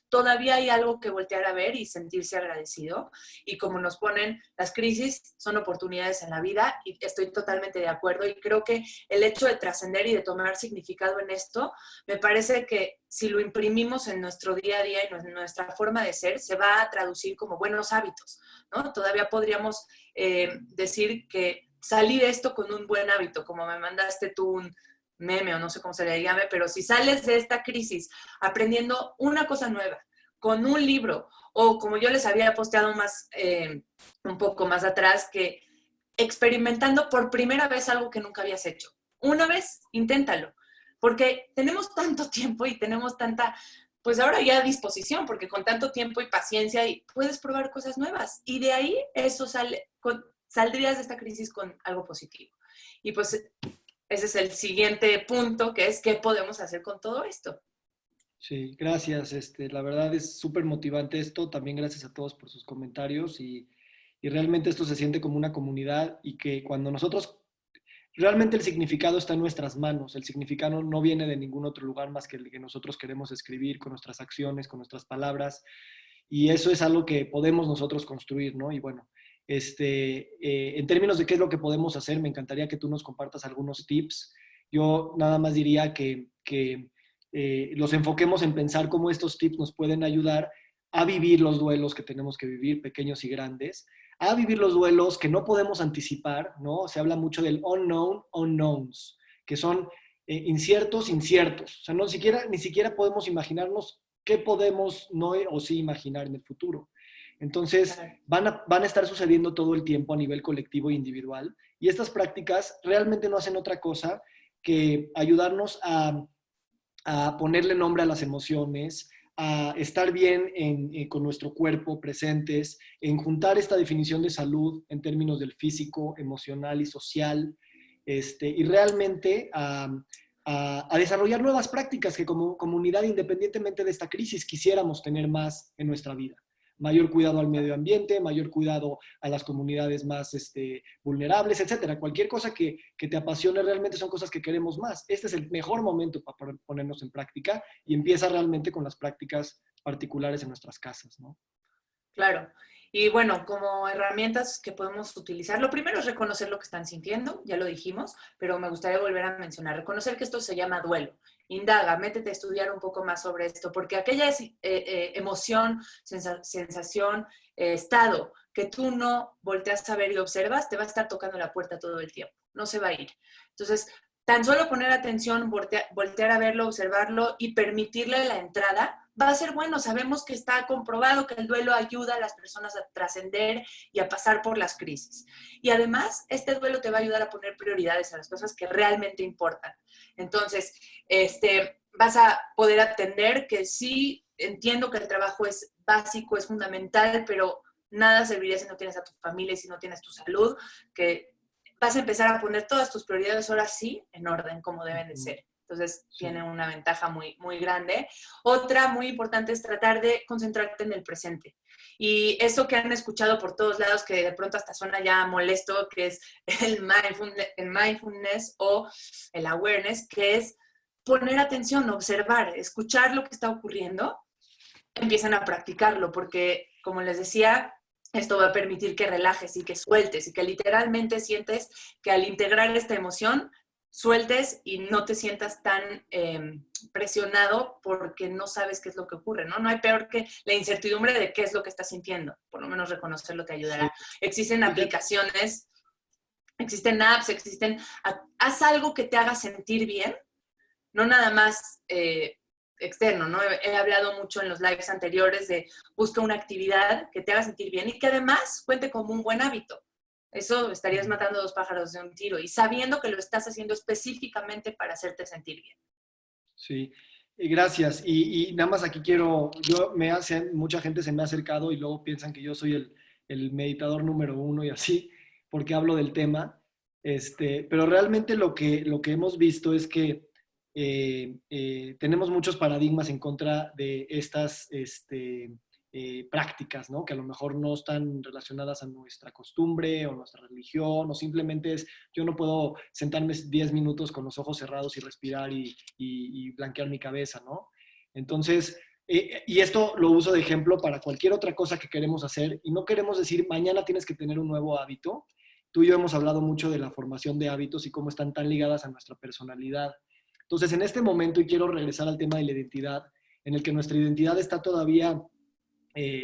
todavía hay algo que voltear a ver y sentirse agradecido. Y como nos ponen, las crisis son oportunidades en la vida y estoy totalmente de acuerdo. Y creo que el hecho de trascender y de tomar significado en esto, me parece que si lo imprimimos en nuestro día a día y en nuestra forma de ser, se va a traducir como buenos hábitos, ¿no? Todavía podríamos decir que salí de esto con un buen hábito, como me mandaste tú un meme o no sé cómo se le llame, pero si sales de esta crisis aprendiendo una cosa nueva, con un libro, o como yo les había posteado más, un poco más atrás, que experimentando por primera vez algo que nunca habías hecho. Una vez, inténtalo, porque tenemos tanto tiempo y tenemos tanta, pues ahora ya a disposición, porque con tanto tiempo y paciencia y puedes probar cosas nuevas. Y de ahí eso saldrías de esta crisis con algo positivo. Y pues ese es el siguiente punto, que es qué podemos hacer con todo esto. Sí, gracias. La verdad es súper motivante esto. También gracias a todos por sus comentarios y realmente esto se siente como una comunidad y que cuando nosotros, realmente el significado está en nuestras manos. El significado no viene de ningún otro lugar más que el que nosotros queremos escribir con nuestras acciones, con nuestras palabras. Y eso es algo que podemos nosotros construir, ¿no? Y bueno, en términos de qué es lo que podemos hacer, me encantaría que tú nos compartas algunos tips. Yo nada más diría que los enfoquemos en pensar cómo estos tips nos pueden ayudar a vivir los duelos que tenemos que vivir, pequeños y grandes, a vivir los duelos que no podemos anticipar, ¿no? Se habla mucho del unknown unknowns, que son inciertos inciertos. O sea, ni siquiera podemos imaginarnos qué podemos no o sí imaginar en el futuro. Entonces, van a estar sucediendo todo el tiempo a nivel colectivo e individual, y estas prácticas realmente no hacen otra cosa que ayudarnos a ponerle nombre a las emociones, a estar bien con nuestro cuerpo presentes, en juntar esta definición de salud en términos del físico, emocional y social, y realmente a desarrollar nuevas prácticas que como comunidad, independientemente de esta crisis, quisiéramos tener más en nuestra vida. Mayor cuidado al medio ambiente, mayor cuidado a las comunidades más vulnerables, etcétera. Cualquier cosa que te apasione realmente son cosas que queremos más. Este es el mejor momento para ponernos en práctica y empieza realmente con las prácticas particulares en nuestras casas, ¿no? Claro. Y bueno, como herramientas que podemos utilizar, lo primero es reconocer lo que están sintiendo, ya lo dijimos, pero me gustaría volver a mencionar, reconocer que esto se llama duelo. Indaga, métete a estudiar un poco más sobre esto, porque aquella emoción, sensación, estado que tú no volteas a ver y observas, te va a estar tocando la puerta todo el tiempo, no se va a ir. Entonces, tan solo poner atención, voltear a verlo, observarlo y permitirle la entrada, va a ser bueno. Sabemos que está comprobado que el duelo ayuda a las personas a trascender y a pasar por las crisis. Y además, este duelo te va a ayudar a poner prioridades a las cosas que realmente importan. Entonces, vas a poder atender que sí, entiendo que el trabajo es básico, es fundamental, pero nada serviría si no tienes a tu familia, si no tienes tu salud, que vas a empezar a poner todas tus prioridades ahora sí en orden, como deben de ser. Entonces, sí, tiene una ventaja muy, muy grande. Otra muy importante es tratar de concentrarte en el presente. Y eso que han escuchado por todos lados, que de pronto hasta suena ya molesto, que es el mindfulness o el awareness, que es poner atención, observar, escuchar lo que está ocurriendo, empiezan a practicarlo, porque, como les decía, esto va a permitir que relajes y que sueltes y que literalmente sientes que al integrar esta emoción, sueltes y no te sientas tan presionado porque no sabes qué es lo que ocurre, ¿no? No hay peor que la incertidumbre de qué es lo que estás sintiendo. Por lo menos reconocerlo te ayudará. Sí. Existen aplicaciones, existen apps, haz algo que te haga sentir bien, no nada más externo, ¿no? He hablado mucho en los lives anteriores de busca una actividad que te haga sentir bien y que además cuente como un buen hábito. Eso estarías matando dos pájaros de un tiro y sabiendo que lo estás haciendo específicamente para hacerte sentir bien. Sí, gracias. Y nada más aquí mucha gente se me ha acercado y luego piensan que yo soy el meditador número uno y así, porque hablo del tema. Pero realmente lo que hemos visto es que tenemos muchos paradigmas en contra de estas prácticas, ¿no? Que a lo mejor no están relacionadas a nuestra costumbre o nuestra religión, o simplemente es, yo no puedo sentarme 10 minutos con los ojos cerrados y respirar y blanquear mi cabeza, ¿no? Entonces, y esto lo uso de ejemplo para cualquier otra cosa que queremos hacer, y no queremos decir, mañana tienes que tener un nuevo hábito. Tú y yo hemos hablado mucho de la formación de hábitos y cómo están tan ligadas a nuestra personalidad. Entonces, en este momento, y quiero regresar al tema de la identidad, en el que nuestra identidad está todavía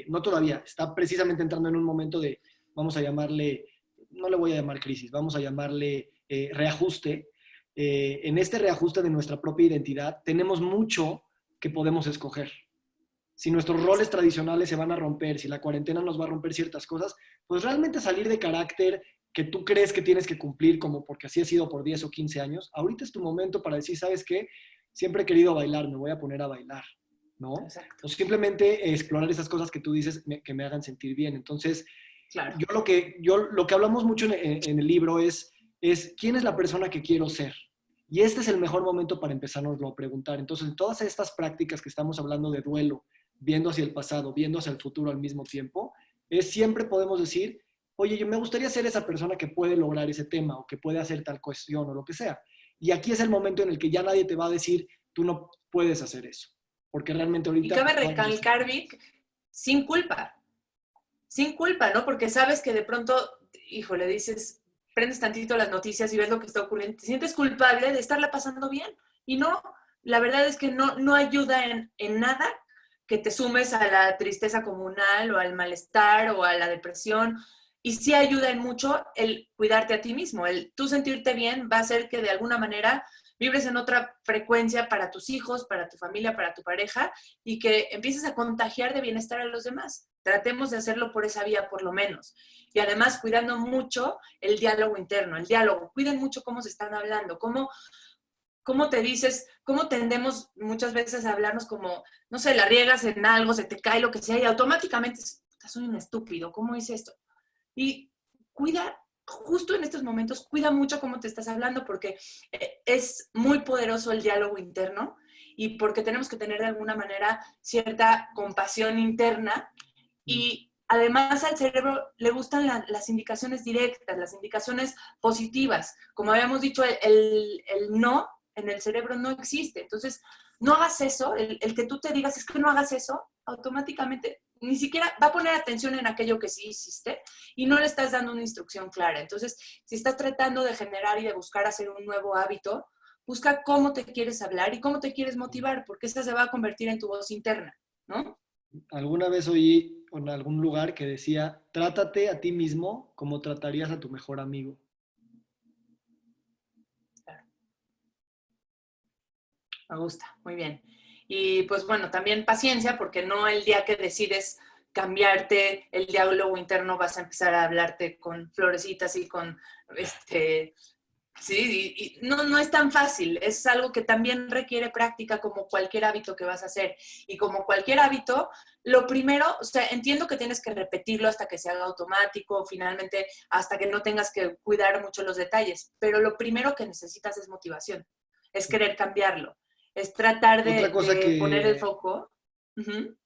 no todavía, está precisamente entrando en un momento de, vamos a llamarle, no le voy a llamar crisis, vamos a llamarle reajuste. En este reajuste de nuestra propia identidad tenemos mucho que podemos escoger. Si nuestros roles tradicionales se van a romper, si la cuarentena nos va a romper ciertas cosas, pues realmente salir de carácter que tú crees que tienes que cumplir como porque así ha sido por 10 o 15 años, ahorita es tu momento para decir, ¿sabes qué? Siempre he querido bailar, me voy a poner a bailar. ¿No? Exacto. O simplemente explorar esas cosas que tú dices que me hagan sentir bien. Entonces, Claro. lo que hablamos mucho en el libro es quién es la persona que quiero ser. Y este es el mejor momento para empezárnoslo a preguntar. Entonces, en todas estas prácticas que estamos hablando de duelo, viendo hacia el pasado, viendo hacia el futuro al mismo tiempo, siempre podemos decir, oye, yo me gustaría ser esa persona que puede lograr ese tema o que puede hacer tal cuestión o lo que sea. Y aquí es el momento en el que ya nadie te va a decir, tú no puedes hacer eso. Porque realmente Y ahorita... cabe recalcar, Vic, sin culpa, ¿no? Porque sabes que de pronto, híjole, dices, prendes tantito las noticias y ves lo que está ocurriendo, te sientes culpable de estarla pasando bien. Y no, la verdad es que no ayuda en nada que te sumes a la tristeza comunal o al malestar o a la depresión. Y sí ayuda en mucho el cuidarte a ti mismo, el tú sentirte bien va a hacer que de alguna manera vibres en otra frecuencia para tus hijos, para tu familia, para tu pareja, y que empieces a contagiar de bienestar a los demás. Tratemos de hacerlo por esa vía, por lo menos. Y además, cuidando mucho el diálogo interno, el diálogo. Cuiden mucho cómo se están hablando, cómo te dices, cómo tendemos muchas veces a hablarnos como, no sé, la riegas en algo, se te cae lo que sea, y automáticamente, soy un estúpido, ¿cómo hice esto? Y cuida, justo en estos momentos, cuida mucho cómo te estás hablando, porque es muy poderoso el diálogo interno y porque tenemos que tener de alguna manera cierta compasión interna. Y además al cerebro le gustan las indicaciones directas, las indicaciones positivas. Como habíamos dicho, el no en el cerebro no existe. Entonces, no hagas eso, el que tú te digas es que no hagas eso, automáticamente ni siquiera va a poner atención en aquello que sí hiciste y no le estás dando una instrucción clara. Entonces, si estás tratando de generar y de buscar hacer un nuevo hábito, busca cómo te quieres hablar y cómo te quieres motivar, porque esa se va a convertir en tu voz interna, ¿no? Alguna vez oí en algún lugar que decía, trátate a ti mismo como tratarías a tu mejor amigo. Me gusta, muy bien. Y pues bueno, también paciencia, porque no el día que decides cambiarte el diálogo interno vas a empezar a hablarte con florecitas y con, sí, y no es tan fácil, es algo que también requiere práctica como cualquier hábito que vas a hacer. Y como cualquier hábito, lo primero, o sea, entiendo que tienes que repetirlo hasta que se haga automático, finalmente hasta que no tengas que cuidar mucho los detalles, pero lo primero que necesitas es motivación, es querer cambiarlo, es tratar Otra cosa de poner el que, foco. Uh-huh.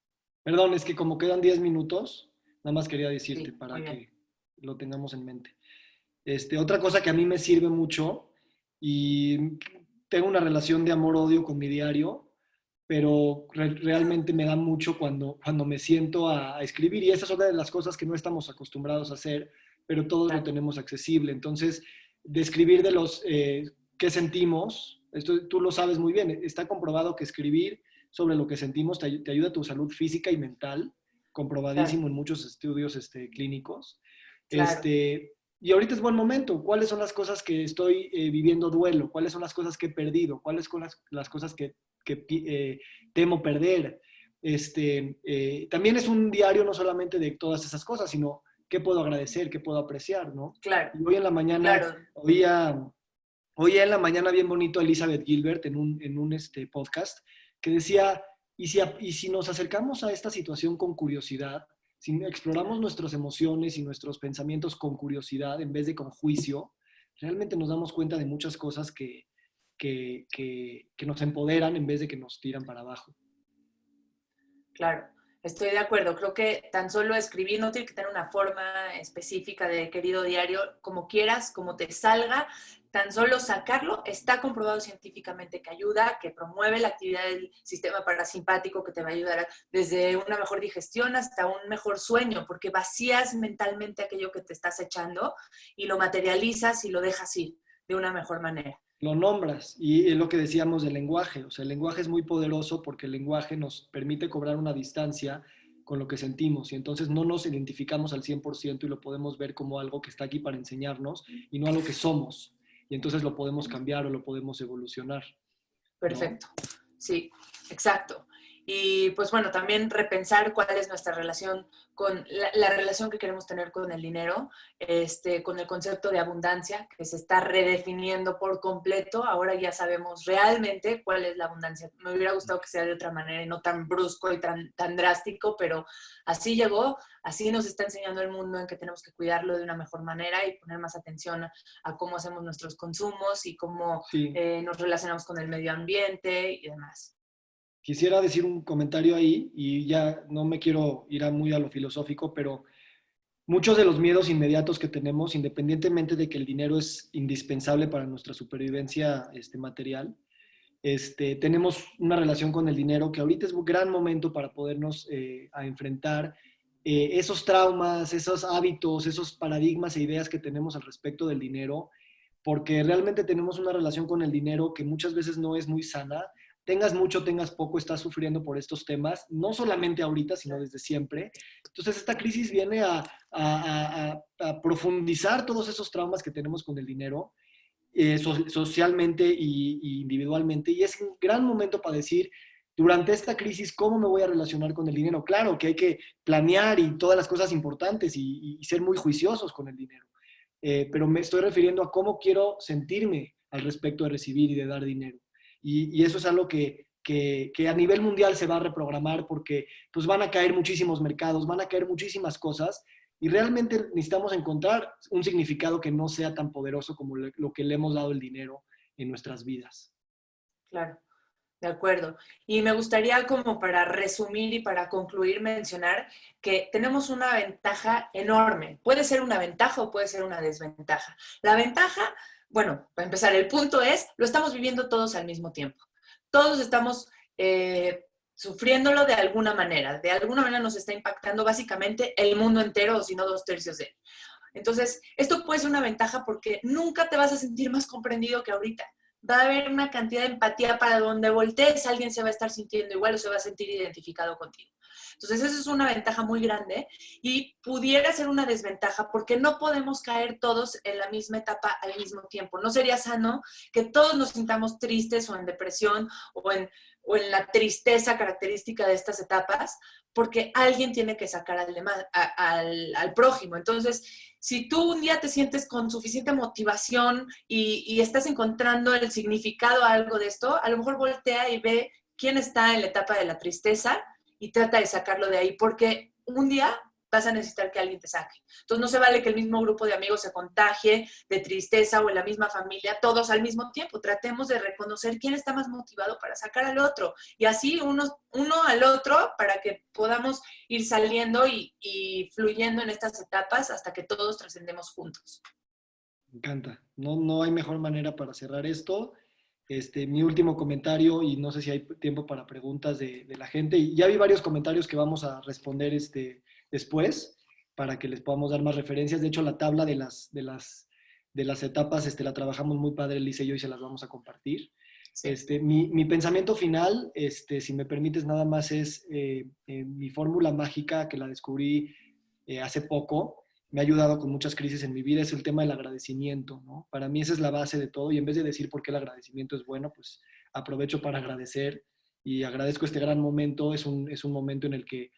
perdón, es que como quedan 10 minutos, nada más quería decirte Sí, muy para bien. que lo tengamos en mente. Otra cosa que a mí me sirve mucho y tengo una relación de amor-odio con mi diario, pero realmente me da mucho cuando me siento a escribir y esa es una de las cosas que no estamos acostumbrados a hacer, pero todos lo Claro. tenemos accesible. Entonces, de escribir de los qué sentimos, esto tú lo sabes muy bien, está comprobado que escribir sobre lo que sentimos te ayuda a tu salud física y mental, Claro, comprobadísimo en muchos estudios clínicos. claro. Y ahorita es buen momento. ¿Cuáles son las cosas que estoy viviendo duelo? ¿Cuáles son las cosas que he perdido? ¿Cuáles son las cosas que temo perder? También es un diario no solamente de todas esas cosas, sino qué puedo agradecer, qué puedo apreciar, ¿no? Claro, Y hoy en la mañana claro. oía en la mañana bien bonito a Elizabeth Gilbert en un podcast que decía, y si nos acercamos a esta situación con curiosidad, si exploramos nuestras emociones y nuestros pensamientos con curiosidad en vez de con juicio, realmente nos damos cuenta de muchas cosas que nos empoderan en vez de que nos tiran para abajo. Claro. Estoy de acuerdo, creo que tan solo escribir no tiene que tener una forma específica de querido diario, como quieras, como te salga, tan solo sacarlo está comprobado científicamente que ayuda, que promueve la actividad del sistema parasimpático, que te va a ayudar desde una mejor digestión hasta un mejor sueño, porque vacías mentalmente aquello que te estás echando y lo materializas y lo dejas ir de una mejor manera. Lo nombras y es lo que decíamos del lenguaje. O sea, el lenguaje es muy poderoso porque el lenguaje nos permite cobrar una distancia con lo que sentimos y entonces no nos identificamos al 100% y lo podemos ver como algo que está aquí para enseñarnos y no algo que somos. Y entonces lo podemos cambiar o lo podemos evolucionar, ¿no? Perfecto. Sí, exacto. Y pues bueno, también repensar cuál es nuestra relación con la relación que queremos tener con el dinero, con el concepto de abundancia que se está redefiniendo por completo. Ahora ya sabemos realmente cuál es la abundancia. Me hubiera gustado que sea de otra manera y no tan brusco y tan drástico, pero así llegó, así nos está enseñando el mundo en que tenemos que cuidarlo de una mejor manera y poner más atención a cómo hacemos nuestros consumos y cómo Sí. nos relacionamos con el medio ambiente y demás. Quisiera decir un comentario ahí y ya no me quiero ir muy a lo filosófico, pero muchos de los miedos inmediatos que tenemos, independientemente de que el dinero es indispensable para nuestra supervivencia material, tenemos una relación con el dinero que ahorita es un gran momento para podernos a enfrentar esos traumas, esos hábitos, esos paradigmas e ideas que tenemos al respecto del dinero, porque realmente tenemos una relación con el dinero que muchas veces no es muy sana. Tengas mucho, tengas poco, estás sufriendo por estos temas, no solamente ahorita, sino desde siempre. Entonces, esta crisis viene a profundizar todos esos traumas que tenemos con el dinero socialmente y individualmente. Y es un gran momento para decir, durante esta crisis, ¿cómo me voy a relacionar con el dinero? Claro que hay que planear y todas las cosas importantes y ser muy juiciosos con el dinero. Pero me estoy refiriendo a cómo quiero sentirme al respecto de recibir y de dar dinero. Y eso es algo que a nivel mundial se va a reprogramar porque pues van a caer muchísimos mercados, van a caer muchísimas cosas y realmente necesitamos encontrar un significado que no sea tan poderoso como lo que le hemos dado el dinero en nuestras vidas. Claro, de acuerdo. Y me gustaría como para resumir y para concluir mencionar que tenemos una ventaja enorme. Puede ser una ventaja o puede ser una desventaja. La ventaja, bueno, para empezar, el punto es, lo estamos viviendo todos al mismo tiempo. Todos estamos sufriéndolo de alguna manera nos está impactando básicamente el mundo entero, o si no, 2/3 de él. Entonces, esto puede ser una ventaja porque nunca te vas a sentir más comprendido que ahorita. Va a haber una cantidad de empatía para donde voltees, alguien se va a estar sintiendo igual o se va a sentir identificado contigo. Entonces, eso es una ventaja muy grande y pudiera ser una desventaja porque no podemos caer todos en la misma etapa al mismo tiempo. No sería sano que todos nos sintamos tristes o en depresión o en la tristeza característica de estas etapas, porque alguien tiene que sacar al prójimo. Entonces, si tú un día te sientes con suficiente motivación y estás encontrando el significado a algo de esto, a lo mejor voltea y ve quién está en la etapa de la tristeza y trata de sacarlo de ahí, porque un día vas a necesitar que alguien te saque. Entonces no se vale que el mismo grupo de amigos se contagie de tristeza o en la misma familia, todos al mismo tiempo. Tratemos de reconocer quién está más motivado para sacar al otro y así uno al otro para que podamos ir saliendo y fluyendo en estas etapas hasta que todos trascendemos juntos. Me encanta. No, no hay mejor manera para cerrar esto. Mi último comentario, y no sé si hay tiempo para preguntas de la gente, y ya vi varios comentarios que vamos a responder después para que les podamos dar más referencias. De hecho, la tabla de las etapas la trabajamos muy padre, Lisa y yo, y se las vamos a compartir. Sí. Mi pensamiento final, si me permites nada más, es mi fórmula mágica que la descubrí hace poco, me ha ayudado con muchas crisis en mi vida, es el tema del agradecimiento, ¿no? Para mí esa es la base de todo y en vez de decir por qué el agradecimiento es bueno, pues aprovecho para agradecer y agradezco este gran momento. Es un momento en el que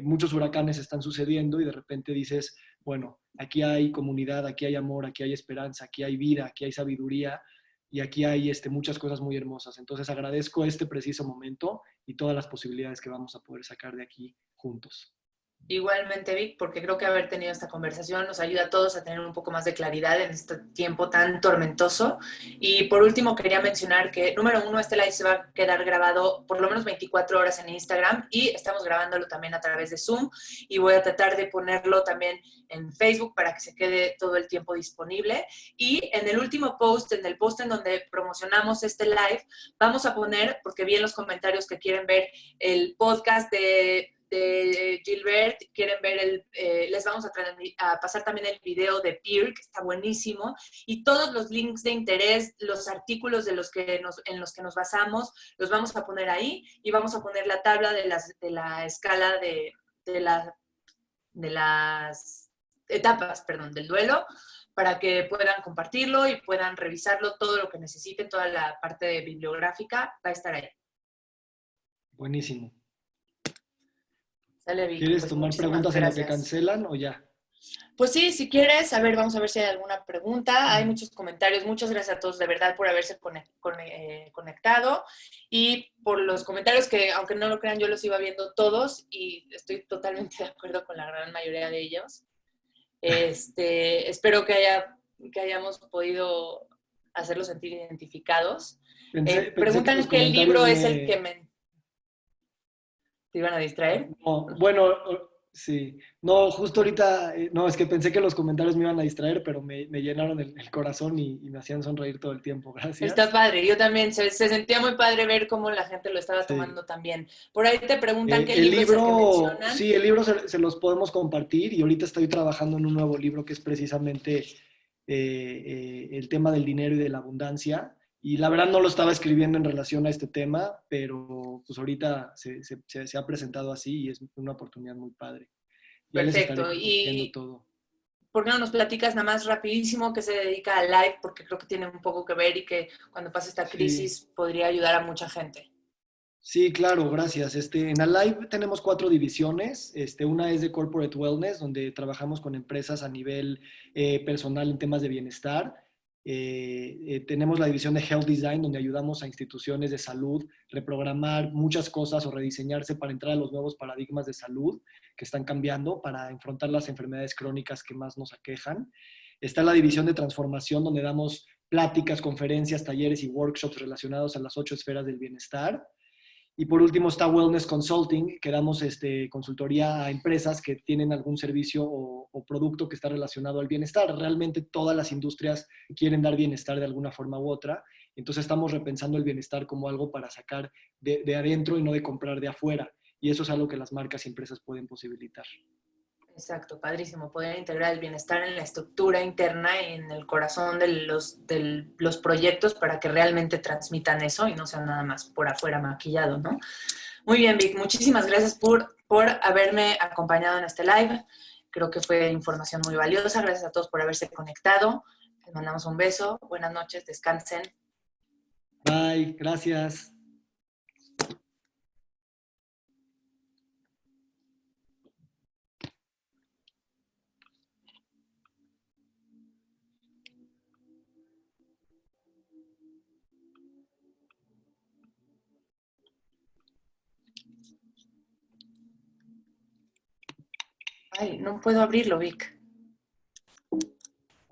muchos huracanes están sucediendo y de repente dices, bueno, aquí hay comunidad, aquí hay amor, aquí hay esperanza, aquí hay vida, aquí hay sabiduría y aquí hay muchas cosas muy hermosas. Entonces agradezco este preciso momento y todas las posibilidades que vamos a poder sacar de aquí juntos. Igualmente, Vic, porque creo que haber tenido esta conversación nos ayuda a todos a tener un poco más de claridad en este tiempo tan tormentoso. Y por último, quería mencionar que, número uno, este live se va a quedar grabado por lo menos 24 horas en Instagram y estamos grabándolo también a través de Zoom y voy a tratar de ponerlo también en Facebook para que se quede todo el tiempo disponible. Y en el último post, en el post en donde promocionamos este live, vamos a poner, porque vi en los comentarios que quieren ver el podcast de Gilbert, quieren ver les vamos a pasar también el video de Peer, que está buenísimo, y todos los links de interés, los artículos en los que nos basamos, los vamos a poner ahí, y vamos a poner la tabla de la escala de las etapas, perdón, del duelo, para que puedan compartirlo y puedan revisarlo, todo lo que necesiten, toda la parte bibliográfica va a estar ahí. Buenísimo. Sale, Vic, ¿Quieres pues tomar preguntas en lo que cancelan o ya? Pues sí, si quieres, a ver, vamos a ver si hay alguna pregunta. Hay muchos comentarios. Muchas gracias a todos de verdad por haberse conectado y por los comentarios que, aunque no lo crean, yo los iba viendo todos y estoy totalmente de acuerdo con la gran mayoría de ellos. Espero que hayamos podido hacerlos sentir identificados. Pensé Preguntan qué libro es el que ¿Te iban a distraer? No, bueno, sí. No, justo ahorita, no, es que pensé que los comentarios me iban a distraer, pero me llenaron el corazón y me hacían sonreír todo el tiempo. Está Gracias. padre, yo también, se sentía muy padre ver cómo la gente lo estaba Sí. tomando también. Por ahí te preguntan qué El libro es el que libro, mencionan. sí, el libro se los podemos compartir y ahorita estoy trabajando en un nuevo libro que es precisamente el tema del dinero y de la abundancia. Y la verdad no lo estaba escribiendo en relación a este tema, pero pues ahorita se ha presentado así y es una oportunidad muy padre. Ya les estaré Perfecto. compartiendo ¿Y todo. por qué no nos platicas nada más rapidísimo que se dedica a Live? Porque creo que tiene un poco que ver y que cuando pase esta Sí, crisis podría ayudar a mucha gente. sí, claro, gracias. En Alive tenemos 4 divisiones. Una es de Corporate Wellness, donde trabajamos con empresas a nivel personal en temas de bienestar. Tenemos la división de Health Design, donde ayudamos a instituciones de salud reprogramar muchas cosas o rediseñarse para entrar a los nuevos paradigmas de salud que están cambiando para enfrentar las enfermedades crónicas que más nos aquejan. Está la división de transformación, donde damos pláticas, conferencias, talleres y workshops relacionados a las 8 esferas del bienestar. Y por último está Wellness Consulting, que damos consultoría a empresas que tienen algún servicio o producto que está relacionado al bienestar. Realmente todas las industrias quieren dar bienestar de alguna forma u otra. Entonces estamos repensando el bienestar como algo para sacar de adentro y no de comprar de afuera. Y eso es algo que las marcas y empresas pueden posibilitar. Exacto, padrísimo. Poder integrar el bienestar en la estructura interna y en el corazón de los proyectos para que realmente transmitan eso y no sea nada más por afuera maquillado, ¿no? Muy bien, Vic. Muchísimas gracias por haberme acompañado en este live. Creo que fue información muy valiosa. Gracias a todos por haberse conectado. Les mandamos un beso. Buenas noches. Descansen. Bye, gracias. Ay, no puedo abrirlo, Vic.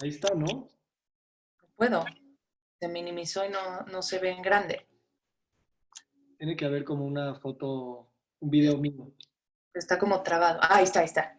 Ahí está, ¿no? No puedo. Se minimizó y no se ve en grande. Tiene que haber como una foto, un video mío. Está como trabado. Ah, ahí está, ahí está.